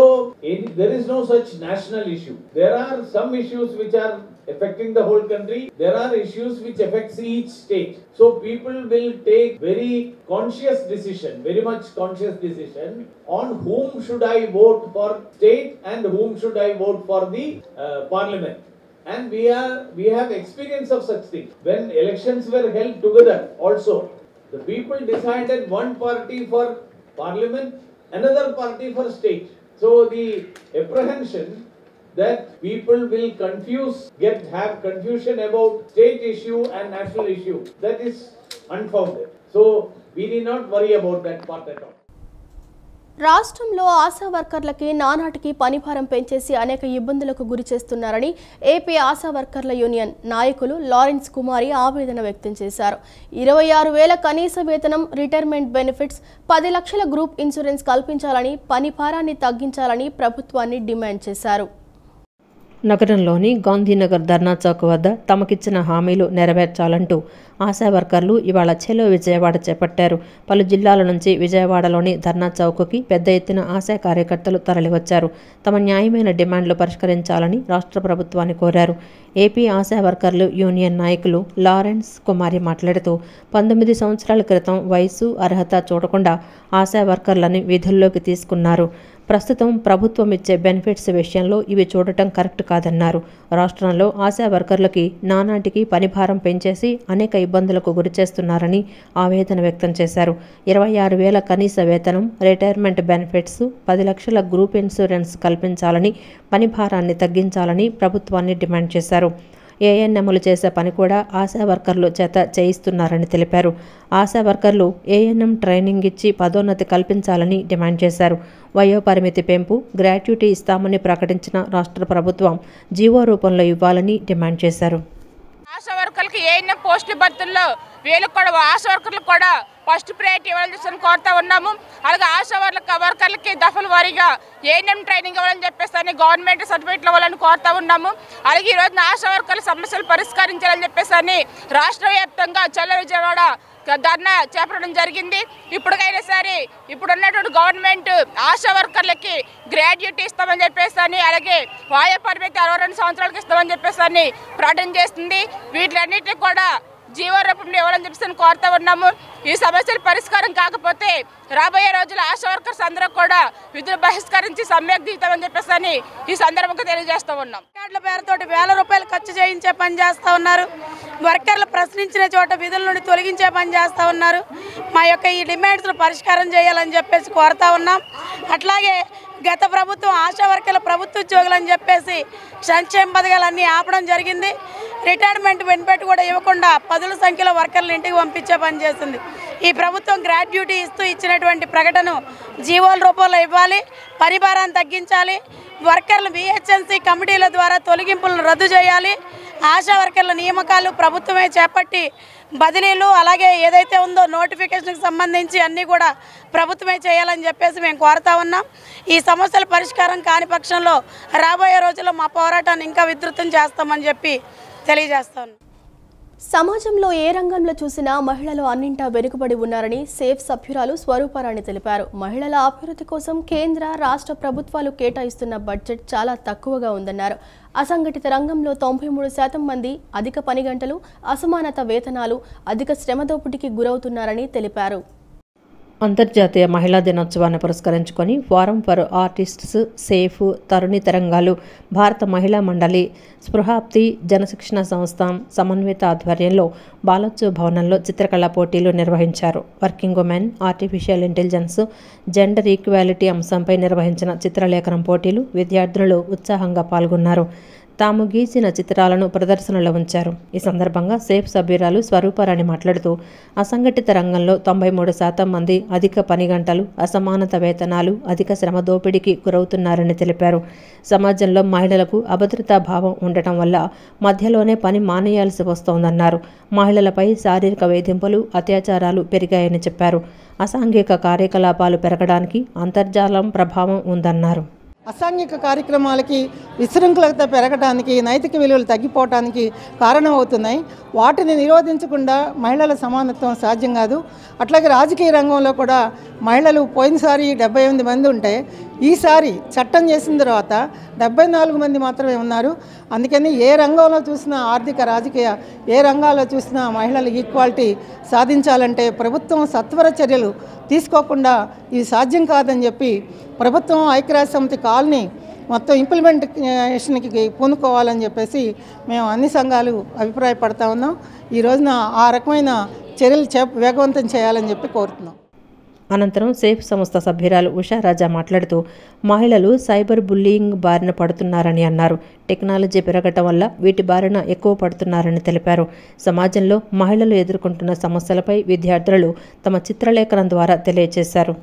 there is no such national issue. There are some issues which are affecting the whole country. There are issues which affects each state. So people will take very conscious decision, very much conscious decision on whom should I vote for state and whom should I vote for the parliament. And we have experience of such things. When elections were held together also, the people decided one party for parliament, another party for state. So the apprehension that people will have confusion about state issue and national issue, that is unfounded. So we need not worry about that part at all. రాష్ట్రంలో ఆశా వర్కర్లకి నానాటికి పనిభారం పెంచేసి అనేక ఇబ్బందులకు గురి చేస్తున్నారని AP ASHA వర్కర్ల union నాయకులు Lawrence కుమారి ఆవేదన వ్యక్తం చేశారు. 26,000 కనీస వేతనం, రిటైర్మెంట్ బెనిఫిట్స్, 10 లక్షల గ్రూప్ ఇన్సూరెన్స్ కల్పించాలని, పనిభారాన్ని తగ్గించాలని ప్రభుత్వాన్ని డిమాండ్ చేశారు. నగరంలోని గాంధీనగర్ ధర్నా చౌక్ వద్ద తమకిచ్చిన హామీలు నెరవేర్చాలంటూ ఆశా వర్కర్లు ఇవాళ చెలో విజయవాడ చేపట్టారు. పలు జిల్లాల నుంచి విజయవాడలోని ధర్నా చౌక్కి పెద్ద ఎత్తున ఆశా కార్యకర్తలు తరలివచ్చారు. తమ న్యాయమైన డిమాండ్లు పరిష్కరించాలని రాష్ట్ర ప్రభుత్వాన్ని కోరారు. ఏపీ ఆశా వర్కర్లు యూనియన్ నాయకులు లారెన్స్ కుమారి మాట్లాడుతూ 19 సంవత్సరాల క్రితం వయసు, అర్హత చూడకుండా ఆశా వర్కర్లని విధుల్లోకి తీసుకున్నారు. ప్రస్తుతం ప్రభుత్వం ఇచ్చే బెనిఫిట్స్ విషయంలో ఇవి చూడటం కరెక్ట్ కాదన్నారు. రాష్ట్రంలో ఆశా వర్కర్లకి నానాటికి పనిభారం పెంచేసి అనేక ఇబ్బందులకు గురిచేస్తున్నారని ఆవేదన వ్యక్తం చేశారు. 26,000 కనీస వేతనం, రిటైర్మెంట్ బెనిఫిట్స్, 10 లక్షల గ్రూప్ ఇన్సూరెన్స్ కల్పించాలని, పనిభారాన్ని తగ్గించాలని ప్రభుత్వాన్ని డిమాండ్ చేశారు. ఏఎన్ఎంలు చేసే పని కూడా ఆశా వర్కర్లు చేత చేయిస్తున్నారని తెలిపారు. ఆశా వర్కర్లు ఏఎన్ఎం ట్రైనింగ్ ఇచ్చి పదోన్నతి కల్పించాలని డిమాండ్ చేశారు. వయోపరిమితి పెంపు, గ్రాట్యుటీ ఇస్తామని ప్రకటించిన రాష్ట్ర ప్రభుత్వం జీవో రూపంలో ఇవ్వాలని డిమాండ్ చేశారు. ఆశా వర్కర్లకి ఏఎన్ఎం పోస్టుల భర్తల్లో వీళ్ళకి కూడా ఆశా వర్కర్లకు కూడా ఫస్ట్ ప్రయారిటీ ఇవ్వాలని కోరుతా ఉన్నాము. అలాగే ఆశా వర్కర్లకి దఫల వారీగా ఏఎన్ఎం ట్రైనింగ్ ఇవ్వాలని చెప్పేసి గవర్నమెంట్ సర్టిఫికేట్లు ఇవ్వాలని కోరుతా ఉన్నాము. అలాగే ఈ రోజున ఆశా వర్కర్ల సమస్యలు పరిష్కరించాలని చెప్పేసి రాష్ట్ర వ్యాప్తంగా చల్ల విజయవాడ ధర్నా చేపట్టడం జరిగింది. ఇప్పటికైనా సరే ఇప్పుడున్నటువంటి గవర్నమెంట్ ఆశా వర్కర్లకి గ్రాడ్యుయేట్ ఇస్తామని చెప్పేసి అలాగే వాయు పరిమితి 62 సంవత్సరాలకు ఇస్తామని చెప్పేసి ప్రకటన చేస్తుంది. వీటిలన్నింటినీ కూడా జీవో రూపంలో ఇవ్వాలని చెప్పేసి కోరుతా ఉన్నాము. ఈ సమస్యలు పరిష్కారం కాకపోతే రాబోయే రోజులు ఆశా వర్కర్స్ అందరూ కూడా విధులు బహిష్కరించి సమ్మెకు దిగుతామని చెప్పేసి ఈ సందర్భంగా తెలియజేస్తూ ఉన్నాం. కార్డుల పేరుతోటి 1000 రూపాయలు ఖర్చు చేయించే పని చేస్తూ ఉన్నారు. వర్కర్లు ప్రశ్నించిన చోట విధుల నుండి తొలగించే పని చేస్తూ ఉన్నారు. మా యొక్క ఈ డిమాండ్స్ను పరిష్కారం చేయాలని చెప్పేసి కోరుతా ఉన్నాం. అట్లాగే గత ప్రభుత్వం ఆశా వర్కర్ల ప్రభుత్వ ఉద్యోగులు అని చెప్పేసి సంక్షేమ పథకాలన్నీ ఆపడం జరిగింది. రిటైర్మెంట్ బెనిఫిట్ కూడా ఇవ్వకుండా 10ల సంఖ్యలో వర్కర్లు ఇంటికి పంపించే పని చేస్తుంది. ఈ ప్రభుత్వం గ్రాట్యుటీ ఇస్తూ ఇచ్చినటువంటి ప్రకటన జీవోల రూపంలో ఇవ్వాలి, పరిభారాన్ని తగ్గించాలి, వర్కర్లు విహెచ్ఎన్సీ కమిటీల ద్వారా తొలగింపులను రద్దు చేయాలి, ఆశా వర్కర్ల నియామకాలు ప్రభుత్వమే చేపట్టి బదిలీలు అలాగే ఏదైతే ఉందో నోటిఫికేషన్కి సంబంధించి అన్నీ కూడా ప్రభుత్వమే చేయాలని చెప్పేసి మేము కోరుతా ఉన్నాం. ఈ సమస్యల పరిష్కారం కాని పక్షంలో రాబోయే రోజుల్లో మా పోరాటాన్ని ఇంకా విస్తృతం చేస్తామని చెప్పి తెలియజేస్తాను. సమాజంలో ఏ రంగంలో చూసినా మహిళలు అన్నింటా వెనుకబడి ఉన్నారని సేఫ్ సభ్యురాలు స్వరూపారాణి తెలిపారు. మహిళల అభివృద్ధి కోసం కేంద్ర, రాష్ట్ర ప్రభుత్వాలు కేటాయిస్తున్న బడ్జెట్ చాలా తక్కువగా ఉందన్నారు. అసంఘటిత రంగంలో 93% మంది అధిక పని గంటలు, అసమానత వేతనాలు, అధిక శ్రమ దోపిడీకి గురవుతున్నారని తెలిపారు. అంతర్జాతీయ మహిళా దినోత్సవాన్ని పురస్కరించుకొని ఫోరం ఫర్ ఆర్టిస్ట్స్, సేఫ్, తరుణి తరంగాలు, భారత మహిళా మండలి, స్పృహాప్తి, జనశిక్షణ సంస్థ సమన్విత ఆధ్వర్యంలో బాలోత్సవ భవనంలో చిత్రకళా పోటీలు నిర్వహించారు. Working women, artificial intelligence, gender equality అంశంపై నిర్వహించిన చిత్రలేఖనం పోటీలు విద్యార్థులు ఉత్సాహంగా పాల్గొన్నారు. తాము గీసిన చిత్రాలను ప్రదర్శనలో ఉంచారు. ఈ సందర్భంగా సేఫ్ సభ్యురాలు స్వరూపారాణి మాట్లాడుతూ అసంఘటిత రంగంలో 93% మంది అధిక పని గంటలు, అసమానత వేతనాలు, అధిక శ్రమ దోపిడీకి గురవుతున్నారని తెలిపారు. సమాజంలో మహిళలకు అభద్రతా భావం ఉండటం వల్ల మధ్యలోనే పని మానేయాల్సి వస్తోందన్నారు. మహిళలపై శారీరక వేధింపులు, అత్యాచారాలు పెరిగాయని చెప్పారు. అసాంఘిక కార్యకలాపాలు పెరగడానికి అంతర్జాలం ప్రభావం ఉందన్నారు. అసాంఘిక కార్యక్రమాలకి విశృంఖలత పెరగడానికి, నైతిక విలువలు తగ్గిపోవడానికి కారణమవుతున్నాయి. వాటిని నిరోధించకుండా మహిళల సమానత్వం సాధ్యం కాదు. అట్లాగే రాజకీయ రంగంలో కూడా మహిళలు పోయినసారి 78 మంది ఉంటే ఈసారి చట్టం చేసిన తర్వాత 74 మంది మాత్రమే ఉన్నారు. అందుకని ఏ రంగంలో చూసినా, ఆర్థిక, రాజకీయ ఏ రంగాల్లో చూసినా మహిళల ఈక్వాలిటీ సాధించాలంటే ప్రభుత్వం సత్వర చర్యలు తీసుకోకుండా ఇది సాధ్యం కాదని చెప్పి ప్రభుత్వం ఐక్యరాజ్య సమితి కాల్ని మొత్తం ఇంప్లిమెంటేషన్కి పూనుకోవాలని చెప్పేసి మేము అన్ని సంఘాలు అభిప్రాయపడతా ఉన్నాం. ఈ రోజున ఆ రకమైన చర్యలు వేగవంతం చేయాలని చెప్పి కోరుతున్నాం. అనంతరం సేఫ్ సంస్థ సభ్యురాలు ఉషారాజా మాట్లాడుతూ మహిళలు సైబర్ బుల్లీయింగ్ బారిన పడుతున్నారని అన్నారు. టెక్నాలజీ పెరగటం వల్ల వీటి బారిన ఎక్కువ పడుతున్నారని తెలిపారు. సమాజంలో మహిళలు ఎదుర్కొంటున్న సమస్యలపై విద్యార్థులు తమ చిత్రలేఖనం ద్వారా తెలియజేశారు.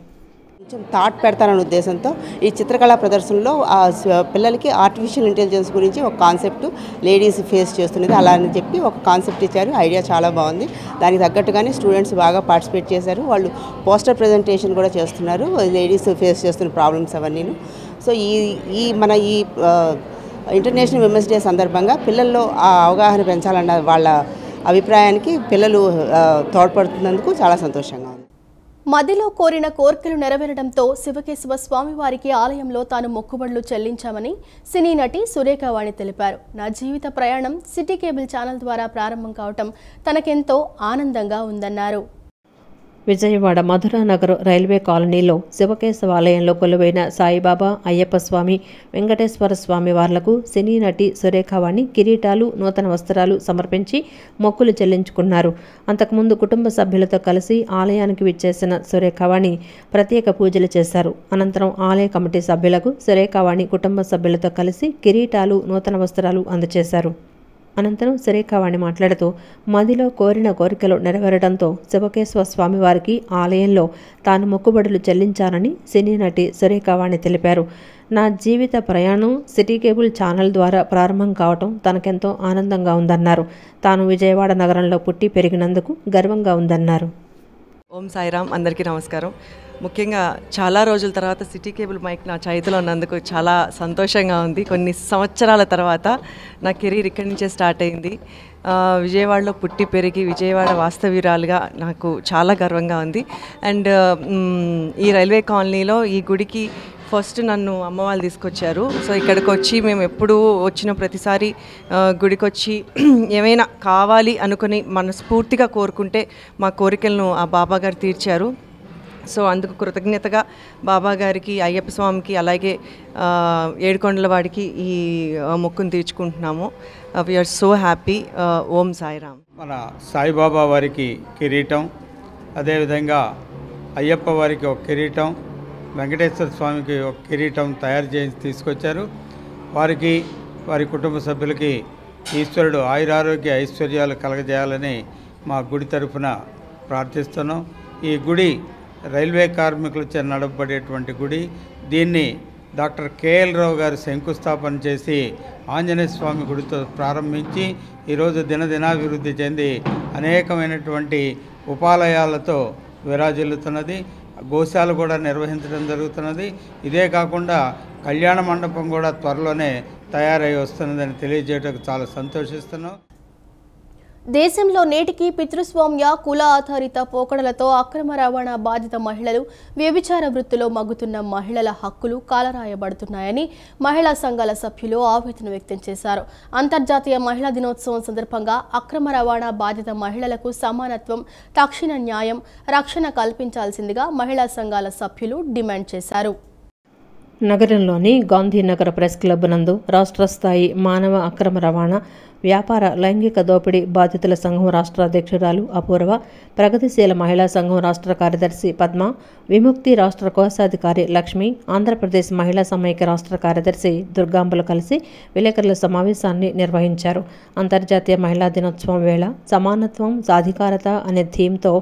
కొంచెం థాట్ పెడతారనే ఉద్దేశంతో ఈ చిత్రకళా ప్రదర్శనలో పిల్లలకి ఆర్టిఫిషియల్ ఇంటెలిజెన్స్ గురించి ఒక కాన్సెప్ట్ లేడీస్ ఫేస్ చేస్తున్నది అలా అని చెప్పి ఒక కాన్సెప్ట్ ఇచ్చారు. ఐడియా చాలా బాగుంది. దానికి తగ్గట్టుగానే స్టూడెంట్స్ బాగా పార్టిసిపేట్ చేశారు. వాళ్ళు పోస్టర్ ప్రజెంటేషన్ కూడా చేస్తున్నారు, లేడీస్ ఫేస్ చేస్తున్న ప్రాబ్లమ్స్ అవన్నీను. సో ఈ ఇంటర్నేషనల్ విమెన్స్ డే సందర్భంగా పిల్లల్లో ఆ అవగాహన పెంచాలన్న వాళ్ళ అభిప్రాయానికి పిల్లలు తోడ్పడుతున్నందుకు చాలా సంతోషంగా ఉంది. మదిలో కోరిన కోర్కెలు నెరవేరడంతో శివకేశవ స్వామివారికి ఆలయంలో తాను మొక్కుబడులు చెల్లించామని సినీ నటి సురేఖావాణి తెలిపారు. నా జీవిత ప్రయాణం సిటీ కేబుల్ ఛానల్ ద్వారా ప్రారంభం కావటం తనకెంతో ఆనందంగా ఉందన్నారు. విజయవాడ మధురానగర్ రైల్వే కాలనీలో శివకేశవ ఆలయంలో కొలువైన సాయిబాబా, అయ్యప్ప స్వామి, వెంకటేశ్వర స్వామి వార్లకు సినీ నటి సురేఖావాణి కిరీటాలు, నూతన వస్త్రాలు సమర్పించి మొక్కులు చెల్లించుకున్నారు. అంతకుముందు కుటుంబ సభ్యులతో కలిసి ఆలయానికి విచ్చేసిన సురేఖావాణి ప్రత్యేక పూజలు చేశారు. అనంతరం ఆలయ కమిటీ సభ్యులకు సురేఖావాణి కుటుంబ సభ్యులతో కలిసి కిరీటాలు, నూతన వస్త్రాలు అందజేశారు. అనంతరం సురేఖావాణి మాట్లాడుతూ మదిలో కోరిన కోరికలు నెరవేరడంతో శివకేశవ స్వామివారికి ఆలయంలో తాను మొక్కుబడులు చెల్లించానని సినీ నటి సురేఖావాణి తెలిపారు. నా జీవిత ప్రయాణం సిటీ కేబుల్ ఛానల్ ద్వారా ప్రారంభం కావటం తనకెంతో ఆనందంగా ఉందన్నారు. తాను విజయవాడ నగరంలో పుట్టి పెరిగినందుకు గర్వంగా ఉందన్నారు. ఓం సాయిరామ్, అందరికీ నమస్కారం. ముఖ్యంగా చాలా రోజుల తర్వాత సిటీ కేబుల్ మైక్ నా చేతిలో ఉన్నందుకు చాలా సంతోషంగా ఉంది. కొన్ని సంవత్సరాల తర్వాత నా కెరీర్ ఇక్కడి నుంచే స్టార్ట్ అయింది. విజయవాడలో పుట్టి పెరిగి విజయవాడ వాస్తవ్యురాలుగా నాకు చాలా గర్వంగా ఉంది. అండ్ ఈ రైల్వే కాలనీలో ఈ గుడికి ఫస్ట్ నన్ను అమ్మ వాళ్ళు తీసుకొచ్చారు. సో ఇక్కడికి వచ్చి మేము ఎప్పుడూ వచ్చిన ప్రతిసారి గుడికి వచ్చి ఏమైనా కావాలి అనుకుని మనస్ఫూర్తిగా కోరుకుంటే మా కోరికలను ఆ బాబా గారు తీర్చారు. సో అందుకు కృతజ్ఞతగా బాబా గారికి, అయ్యప్ప స్వామికి, అలాగే ఏడుకొండల వాడికి ఈ మొక్కును తీర్చుకుంటున్నాము. We are so happy. Om Sairam. మన సాయిబాబా వారికి కిరీటం, అదేవిధంగా అయ్యప్ప వారికి ఒక కిరీటం, వెంకటేశ్వర స్వామికి ఒక కిరీటం తయారు చేసి తీసుకొచ్చారు. వారికి, వారి కుటుంబ సభ్యులకి ఈశ్వరుడు ఆయురారోగ్య ఐశ్వర్యాలు కలగజేయాలని మా గుడి తరఫున ప్రార్థిస్తున్నాం. ఈ గుడి రైల్వే కార్మికులచే నడపబడేటువంటి గుడి. దీన్ని డాక్టర్ కేఎల్ రావు గారు శంకుస్థాపన చేసి ఆంజనేయ స్వామి గుడితో ప్రారంభించి ఈరోజు దినదినాభివృద్ధి చెంది అనేకమైనటువంటి ఉపాలయాలతో విరాజిల్లుతున్నది. గోశాల కూడా నిర్వహించడం జరుగుతున్నది. ఇదే కాకుండా కళ్యాణ మండపం కూడా త్వరలోనే తయారై వస్తున్నదని తెలియజేయడానికి చాలా సంతోషిస్తున్నాం. దేశంలో నేటికి పితృస్వామ్య కుల ఆధారిత పోకడలతో అక్రమ రవాణా బాధిత మహిళలు వ్యభిచార వృత్తిలో మగ్గుతున్న మహిళల హక్కులు కాలరాయబడుతున్నాయని మహిళా సంఘాల సభ్యులు ఆవేదన వ్యక్తం చేశారు. అంతర్జాతీయ మహిళా దినోత్సవం సందర్భంగా అక్రమ రవాణా బాధిత మహిళలకు సమానత్వం, తక్షణ న్యాయం, రక్షణ కల్పించాల్సిందిగా మహిళా సంఘాల సభ్యులు డిమాండ్ చేశారు. నగరంలోని గాంధీనగర్ ప్రెస్ క్లబ్ నందు రాష్ట్ర స్థాయి మానవ అక్రమ రవాణా, వ్యాపార, లైంగిక దోపిడీ బాధితుల సంఘం రాష్ట్ర అధ్యక్షురాలు అపూర్వ, ప్రగతిశీల మహిళా సంఘం రాష్ట్ర కార్యదర్శి పద్మ, విముక్తి రాష్ట్ర కోశాధికారి లక్ష్మి, ఆంధ్రప్రదేశ్ మహిళా సమైక్య రాష్ట్ర కార్యదర్శి దుర్గాంబలు కలిసి విలేకరుల సమావేశాన్ని నిర్వహించారు. అంతర్జాతీయ మహిళా దినోత్సవం వేళ సమానత్వం, సాధికారత అనే థీమ్తో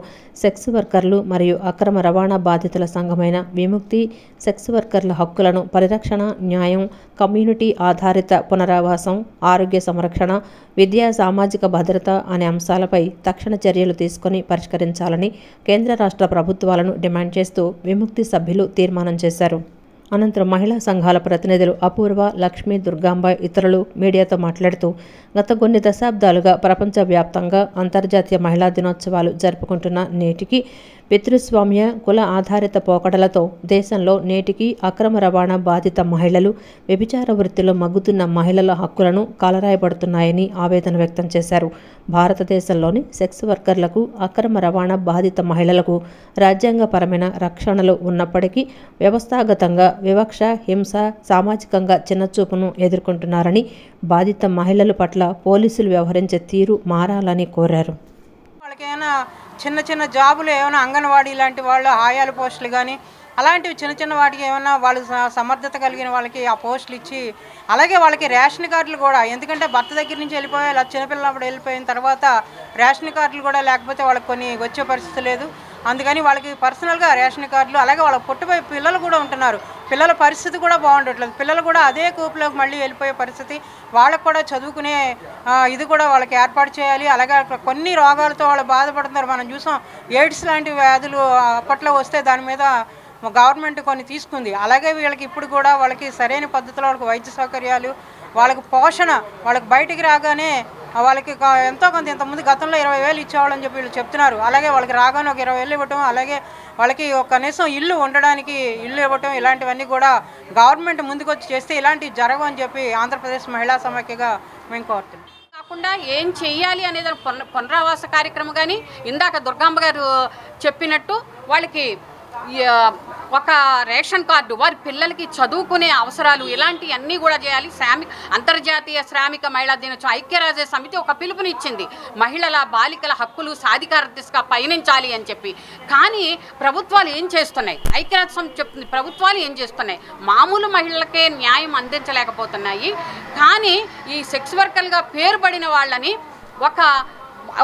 సెక్స్ వర్కర్లు మరియు అక్రమ రవాణా బాధితుల సంఘమైన విముక్తి సెక్స్ వర్కర్ల హక్కులను పరిరక్షణ, న్యాయం, కమ్యూనిటీ ఆధారిత పునరావాసం, ఆరోగ్య సంరక్షణ, విద్యా, సామాజిక భద్రత అనే అంశాలపై తక్షణ చర్యలు తీసుకుని పరిష్కరించాలని కేంద్ర రాష్ట్ర ప్రభుత్వాలను డిమాండ్ చేస్తూ విముక్తి సభ్యులు తీర్మానం చేశారు. అనంతరం మహిళా సంఘాల ప్రతినిధులు అపూర్వ, లక్ష్మి, దుర్గాంబ ఇతరులు మీడియాతో మాట్లాడుతూ గత కొన్ని దశాబ్దాలుగా ప్రపంచవ్యాప్తంగా అంతర్జాతీయ మహిళా దినోత్సవాలు జరుపుకుంటున్న నేటికి పితృస్వామ్య కుల ఆధారిత పోకడలతో దేశంలో నేటికి అక్రమ రవాణా బాధిత మహిళలు, వ్యభిచార వృత్తిలో మగ్గుతున్న మహిళల హక్కులను కాలరాయబడుతున్నాయని ఆవేదన వ్యక్తం చేశారు. భారతదేశంలోని సెక్స్ వర్కర్లకు, అక్రమ రవాణా బాధిత మహిళలకు రాజ్యాంగపరమైన రక్షణలు ఉన్నప్పటికీ వ్యవస్థాగతంగా వివక్ష, హింస, సామాజికంగా చిన్నచూపును ఎదుర్కొంటున్నారని, బాధిత మహిళల పట్ల పోలీసులు వ్యవహరించే తీరు మారాలని కోరారు. వాళ్ళకేమైనా చిన్న చిన్న జాబులు ఏమైనా అంగన్వాడీ లాంటి వాళ్ళు ఆయాల పోస్టులు కానీ అలాంటివి చిన్న చిన్న వాటికి ఏమైనా వాళ్ళు సమర్థత కలిగిన వాళ్ళకి ఆ పోస్టులు ఇచ్చి, అలాగే వాళ్ళకి రేషన్ కార్డులు కూడా, ఎందుకంటే భర్త దగ్గర నుంచి వెళ్ళిపోయి ఇలా చిన్నపిల్లప్పుడు వెళ్ళిపోయిన తర్వాత రేషన్ కార్డులు కూడా లేకపోతే వాళ్ళకి కొన్ని వచ్చే పరిస్థితి లేదు. అందుకని వాళ్ళకి పర్సనల్గా రేషన్ కార్డులు, అలాగే వాళ్ళ పుట్టిపోయే పిల్లలు కూడా ఉంటున్నారు. పిల్లల పరిస్థితి కూడా బాగుండట్లేదు. పిల్లలు కూడా అదే కూపులోకి మళ్ళీ వెళ్ళిపోయే పరిస్థితి. వాళ్ళకు కూడా చదువుకునే ఇది కూడా వాళ్ళకి ఏర్పాటు చేయాలి. అలాగే కొన్ని రోగాలతో వాళ్ళు బాధపడుతున్నారు. మనం చూసాం, ఎయిడ్స్ లాంటి వ్యాధులు అప్పట్లో వస్తే దాని మీద గవర్నమెంట్ కొన్ని తీసుకుంది. అలాగే వీళ్ళకి ఇప్పుడు కూడా వాళ్ళకి సరైన పద్ధతిలో వాళ్ళకి వైద్య సౌకర్యాలు, వాళ్ళకి పోషణ, వాళ్ళకి బయటికి రాగానే వాళ్ళకి ఎంతో కొంత ఇంతకుముందు గతంలో 20,000 ఇచ్చేవాళ్ళని చెప్పి వీళ్ళు చెప్తున్నారు. అలాగే వాళ్ళకి రాగానే ఒక 20,000 ఇవ్వటం, అలాగే వాళ్ళకి కనీసం ఇల్లు ఉండడానికి ఇల్లు ఇవ్వటం, ఇలాంటివన్నీ కూడా గవర్నమెంట్ ముందుకు వచ్చి చేస్తే ఇలాంటివి జరగవు అని చెప్పి ఆంధ్రప్రదేశ్ మహిళా సమైక్యగా మేము కోరుతున్నాం. కాకుండా ఏం చెయ్యాలి అనేది పునరావాస కార్యక్రమం కానీ, ఇందాక దుర్గాంబ గారు చెప్పినట్టు వాళ్ళకి ఒక రేషన్ కార్డు, వారి పిల్లలకి చదువుకునే అవసరాలు, ఇలాంటివన్నీ కూడా చేయాలి. అంతర్జాతీయ శ్రామిక మహిళా దినోత్సవం ఐక్యరాజ్య సమితి ఒక పిలుపునిచ్చింది, మహిళల బాలికల హక్కులు సాధికారత దిశగా పయనించాలి అని చెప్పి. కానీ ప్రభుత్వాలు ఏం చేస్తున్నాయి? ఐక్యరాజ్య సమితి చెప్తుంది, ప్రభుత్వాలు ఏం చేస్తున్నాయి? మామూలు మహిళలకే న్యాయం అందించలేకపోతున్నాయి. కానీ ఈ సెక్స్ వర్కర్లుగా పేరు పడిన వాళ్ళని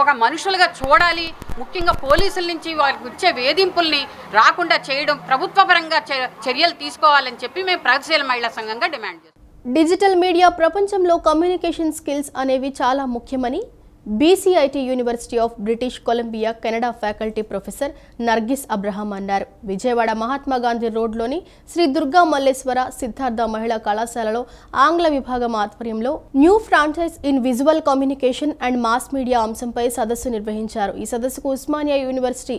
ఒక మనుషులుగా చూడాలి. ముఖ్యంగా పోలీసుల నుంచి వాళ్ళకి వచ్చే వేధింపుల్ని రాకుండా చేయడం, ప్రభుత్వపరంగా చర్యలు తీసుకోవాలని చెప్పి మేము ప్రగతిశీల మహిళా సంఘంగా డిమాండ్ చేస్తాం. డిజిటల్ మీడియా ప్రపంచంలో కమ్యూనికేషన్ స్కిల్స్ అనేవి చాలా ముఖ్యమని BCIT university of British Columbia Canada faculty professor Nargis Abraham అన్నారు. విజయవాడ మహాత్మా గాంధీ రోడ్లోని శ్రీ దుర్గా మల్లేశ్వర సిద్ధార్థ మహిళా కళాశాలలో ఆంగ్ల విభాగం ఆధ్వర్యంలో new franchise in visual communication and mass media అంశంపై సదస్సు నిర్వహించారు. ఈ సదస్సుకు ఉస్మానియా యూనివర్సిటీ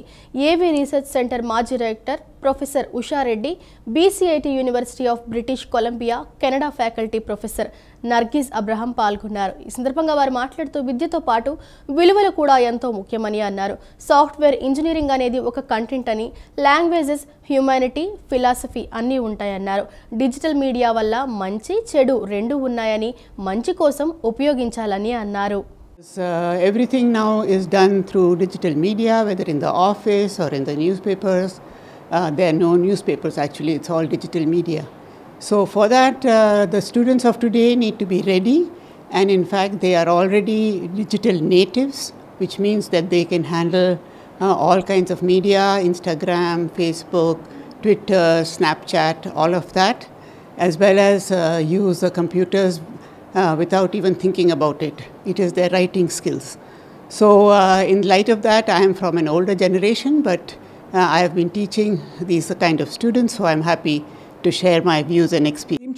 ఏవీ రీసెర్చ్ సెంటర్ మాజీ director professor Usha Reddy, BCIT university of British Columbia Canada faculty professor Nargis Abraham పాల్గొన్నారు. ఈ సందర్భంగా వారు మాట్లాడుతూ విద్యతో పాటు విలువలు కూడా ఎంతో ముఖ్యమని అన్నారు. సాఫ్ట్వేర్ ఇంజనీరింగ్ అనేది ఒక కంటెంట్ అని, లాంగ్వేజెస్, హ్యూమానిటీ, ఫిలాసఫీ అన్నీ ఉంటాయన్నారు. డిజిటల్ మీడియా వల్ల మంచి, చెడు రెండూ ఉన్నాయని, మంచి కోసం ఉపయోగించాలని అన్నారు. Everything now is done through digital media, whether in the office or in the newspapers. There are no newspapers actually, it's all digital media. So for that, the students of today need to be ready, and in fact they are already digital natives, which means that they can handle all kinds of media, Instagram, Facebook, Twitter, Snapchat, all of that, as well as use the computers without even thinking about it. It is their writing skills. So in light of that, I am from an older generation, but I have been teaching these kind of students, so I'm happy to share my views and experience.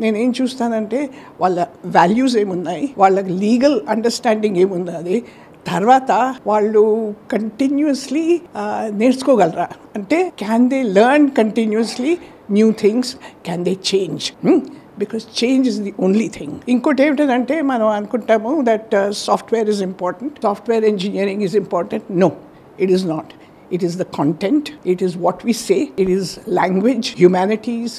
నేనేం చూస్తానంటే వాళ్ళ values ఏమున్నాయి, వాళ్ళకి legal understanding ఏమున్నది, తర్వాత వాళ్ళు continuously నేర్చుకోగలరా, అంటే can they learn continuously new things, can they change, because change is the only thing. ఇంకోటి ఏమిటంటే మనం అనుకుంటాము that software is important, software engineering is important. No, it is not. It is the content, it is what we say, it is language, humanities,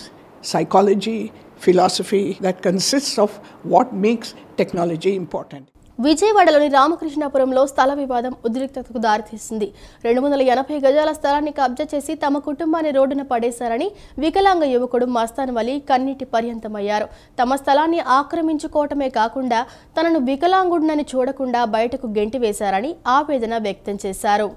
psychology, philosophy that consists of what makes technology important. విజయవాడలోని రామకృష్ణాపురంలో స్థల వివాదం ఉద్రిక్తతకు దారితీసింది. 280 గజాల స్థలాన్ని కబ్జా చేసి తమ కుటుంబాన్ని రోడ్డున పడేశారని వికలాంగ యువకుడు మస్తాన్ వలి కన్నీటి పర్యంతమయ్యారు. తమ స్థలాన్ని ఆక్రమించుకోవటమే కాకుండా తనను వికలాంగుడినని చూడకుండా బయటకు గెంటివేశారని ఆవేదన వ్యక్తం చేశారు.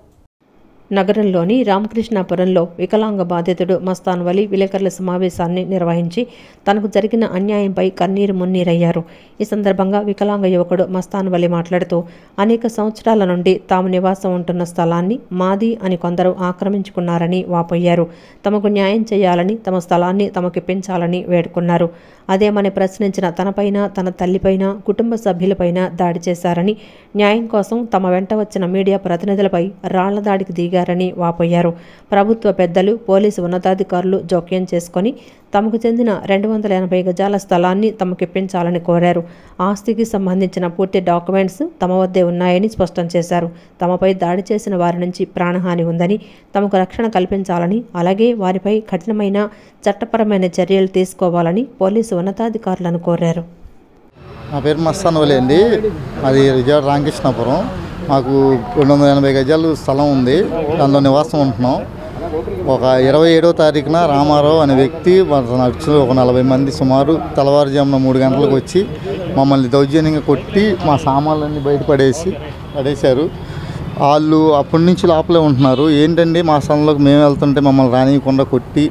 నగరంలోని రామకృష్ణాపురంలో వికలాంగ బాధితుడు మస్తాన్ వలి విలేకరుల సమావేశాన్ని నిర్వహించి తనకు జరిగిన అన్యాయంపై కన్నీరు మున్నీరయ్యారు. ఈ సందర్భంగా వికలాంగ యువకుడు మస్తాన్ వలి మాట్లాడుతూ అనేక సంవత్సరాల నుండి తాము నివాసం ఉంటున్న స్థలాన్ని మాది అని కొందరు ఆక్రమించుకున్నారని వాపోయారు. తమకు న్యాయం చేయాలని, తమ స్థలాన్ని తమకిప్పించాలని వేడుకున్నారు. అదేమని ప్రశ్నించిన తనపైన, తన తల్లిపైన, కుటుంబ సభ్యులపైన దాడి చేశారని, న్యాయం కోసం తమ వెంట వచ్చిన మీడియా ప్రతినిధులపై రాళ్ల దాడికి దిగారని వాపోయారు. ప్రభుత్వ పెద్దలు, పోలీసు ఉన్నతాధికారులు జోక్యం చేసుకొని తమకు చెందిన 280 గజాల స్థలాన్ని తమకిప్పించాలని కోరారు. ఆస్తికి సంబంధించిన పూర్తి డాక్యుమెంట్స్ తమ వద్దే ఉన్నాయని స్పష్టం చేశారు. తమపై దాడి చేసిన వారి నుంచి ప్రాణహాని ఉందని, తమకు రక్షణ కల్పించాలని, అలాగే వారిపై కఠినమైన చట్టపరమైన చర్యలు తీసుకోవాలని పోలీసు ఉన్నతాధికారులను కోరారు. నా పేరు మస్తాన్ వలి అండి. అది విజయవాడ రామకృష్ణాపురం. మాకు 280 గజాలు స్థలం ఉంది, దానిలో నివాసం ఉంటున్నాం. ఒక 27వ తారీఖున రామారావు అనే వ్యక్తి నడుచులు ఒక 40 మంది సుమారు తెల్లవారుజామున 3 గంటలకు వచ్చి మమ్మల్ని దౌర్జన్యంగా కొట్టి మా సామాన్లన్నీ పడేశారు. వాళ్ళు అప్పటి నుంచి లోపలే ఉంటున్నారు. ఏంటండి మా స్థలంలోకి మేము వెళ్తుంటే మమ్మల్ని రానియకుండా కొట్టి,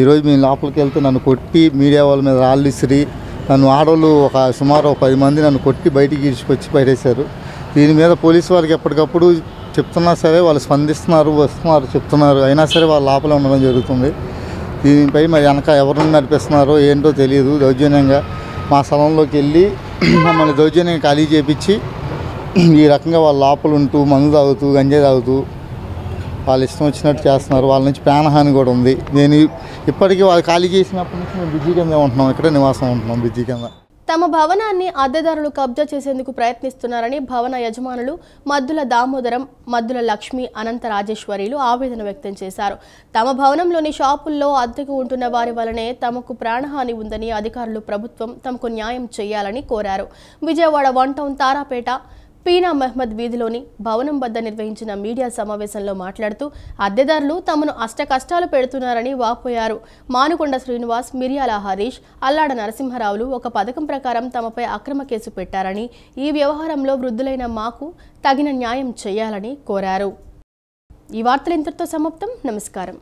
ఈరోజు మేము లోపలికి వెళ్తే నన్ను కొట్టి మీడియా వాళ్ళ మీద రాళ్ళు విసిరి నన్ను ఆడవాళ్ళు సుమారు 10 మంది నన్ను కొట్టి బయటికి ఈడ్చుకొచ్చి పడేశారు. దీని మీద పోలీసు వారికి ఎప్పటికప్పుడు చెప్తున్నా సరే వాళ్ళు స్పందిస్తున్నారు, వస్తున్నారు, చెప్తున్నారు, అయినా సరే వాళ్ళ లోపల ఉండడం జరుగుతుంది. దీనిపై మరి వెనక ఎవరిని నడిపిస్తున్నారో ఏంటో తెలియదు. దౌర్జన్యంగా మా స్థలంలోకి వెళ్ళి మమ్మల్ని దౌర్జన్యంగా ఖాళీ చేపించి ఈ రకంగా వాళ్ళ లోపల ఉంటూ మందు తాగుతూ, గంజాయి తాగుతూ వాళ్ళు ఇష్టం వచ్చినట్టు చేస్తున్నారు. వాళ్ళ నుంచి ప్రాణహాని కూడా ఉంది. నేను ఇప్పటికీ వాళ్ళు ఖాళీ చేసినప్పటి నుంచి మేము బ్రిడ్జి కింద ఉంటున్నాం, ఇక్కడే నివాసం ఉంటున్నాం బ్రిడ్జి కింద. తమ భవనాన్ని అద్దెదారులు కబ్జా చేసేందుకు ప్రయత్నిస్తున్నారని భవన యజమానులు మద్దుల దామోదరం, మద్దుల లక్ష్మి, అనంత రాజేశ్వరీలు ఆవేదన వ్యక్తం చేశారు. తమ భవనంలోని షాపుల్లో అద్దెకు ఉంటున్న వారి వలనే తమకు ప్రాణహాని ఉందని అధికారులు, ప్రభుత్వం తమకు న్యాయం చేయాలని కోరారు. విజయవాడ 1 టౌన్ తారాపేట పీనా మహ్మద్ వీధిలోని భవనం వద్ద నిర్వహించిన మీడియా సమావేశంలో మాట్లాడుతూ అద్దెదారులు తమను అష్టకష్టాలు పెడుతున్నారని వాపోయారు. మానుకొండ శ్రీనివాస్, మిర్యాల హరీష్, అల్లాడ నరసింహరావులు ఒక పథకం ప్రకారం తమపై అక్రమ కేసు పెట్టారని, ఈ వ్యవహారంలో వృద్ధులైన మాకు తగిన న్యాయం చేయాలని కోరారు. ఈ వార్తలు ఇంతటితో సమాప్తం. నమస్కారం.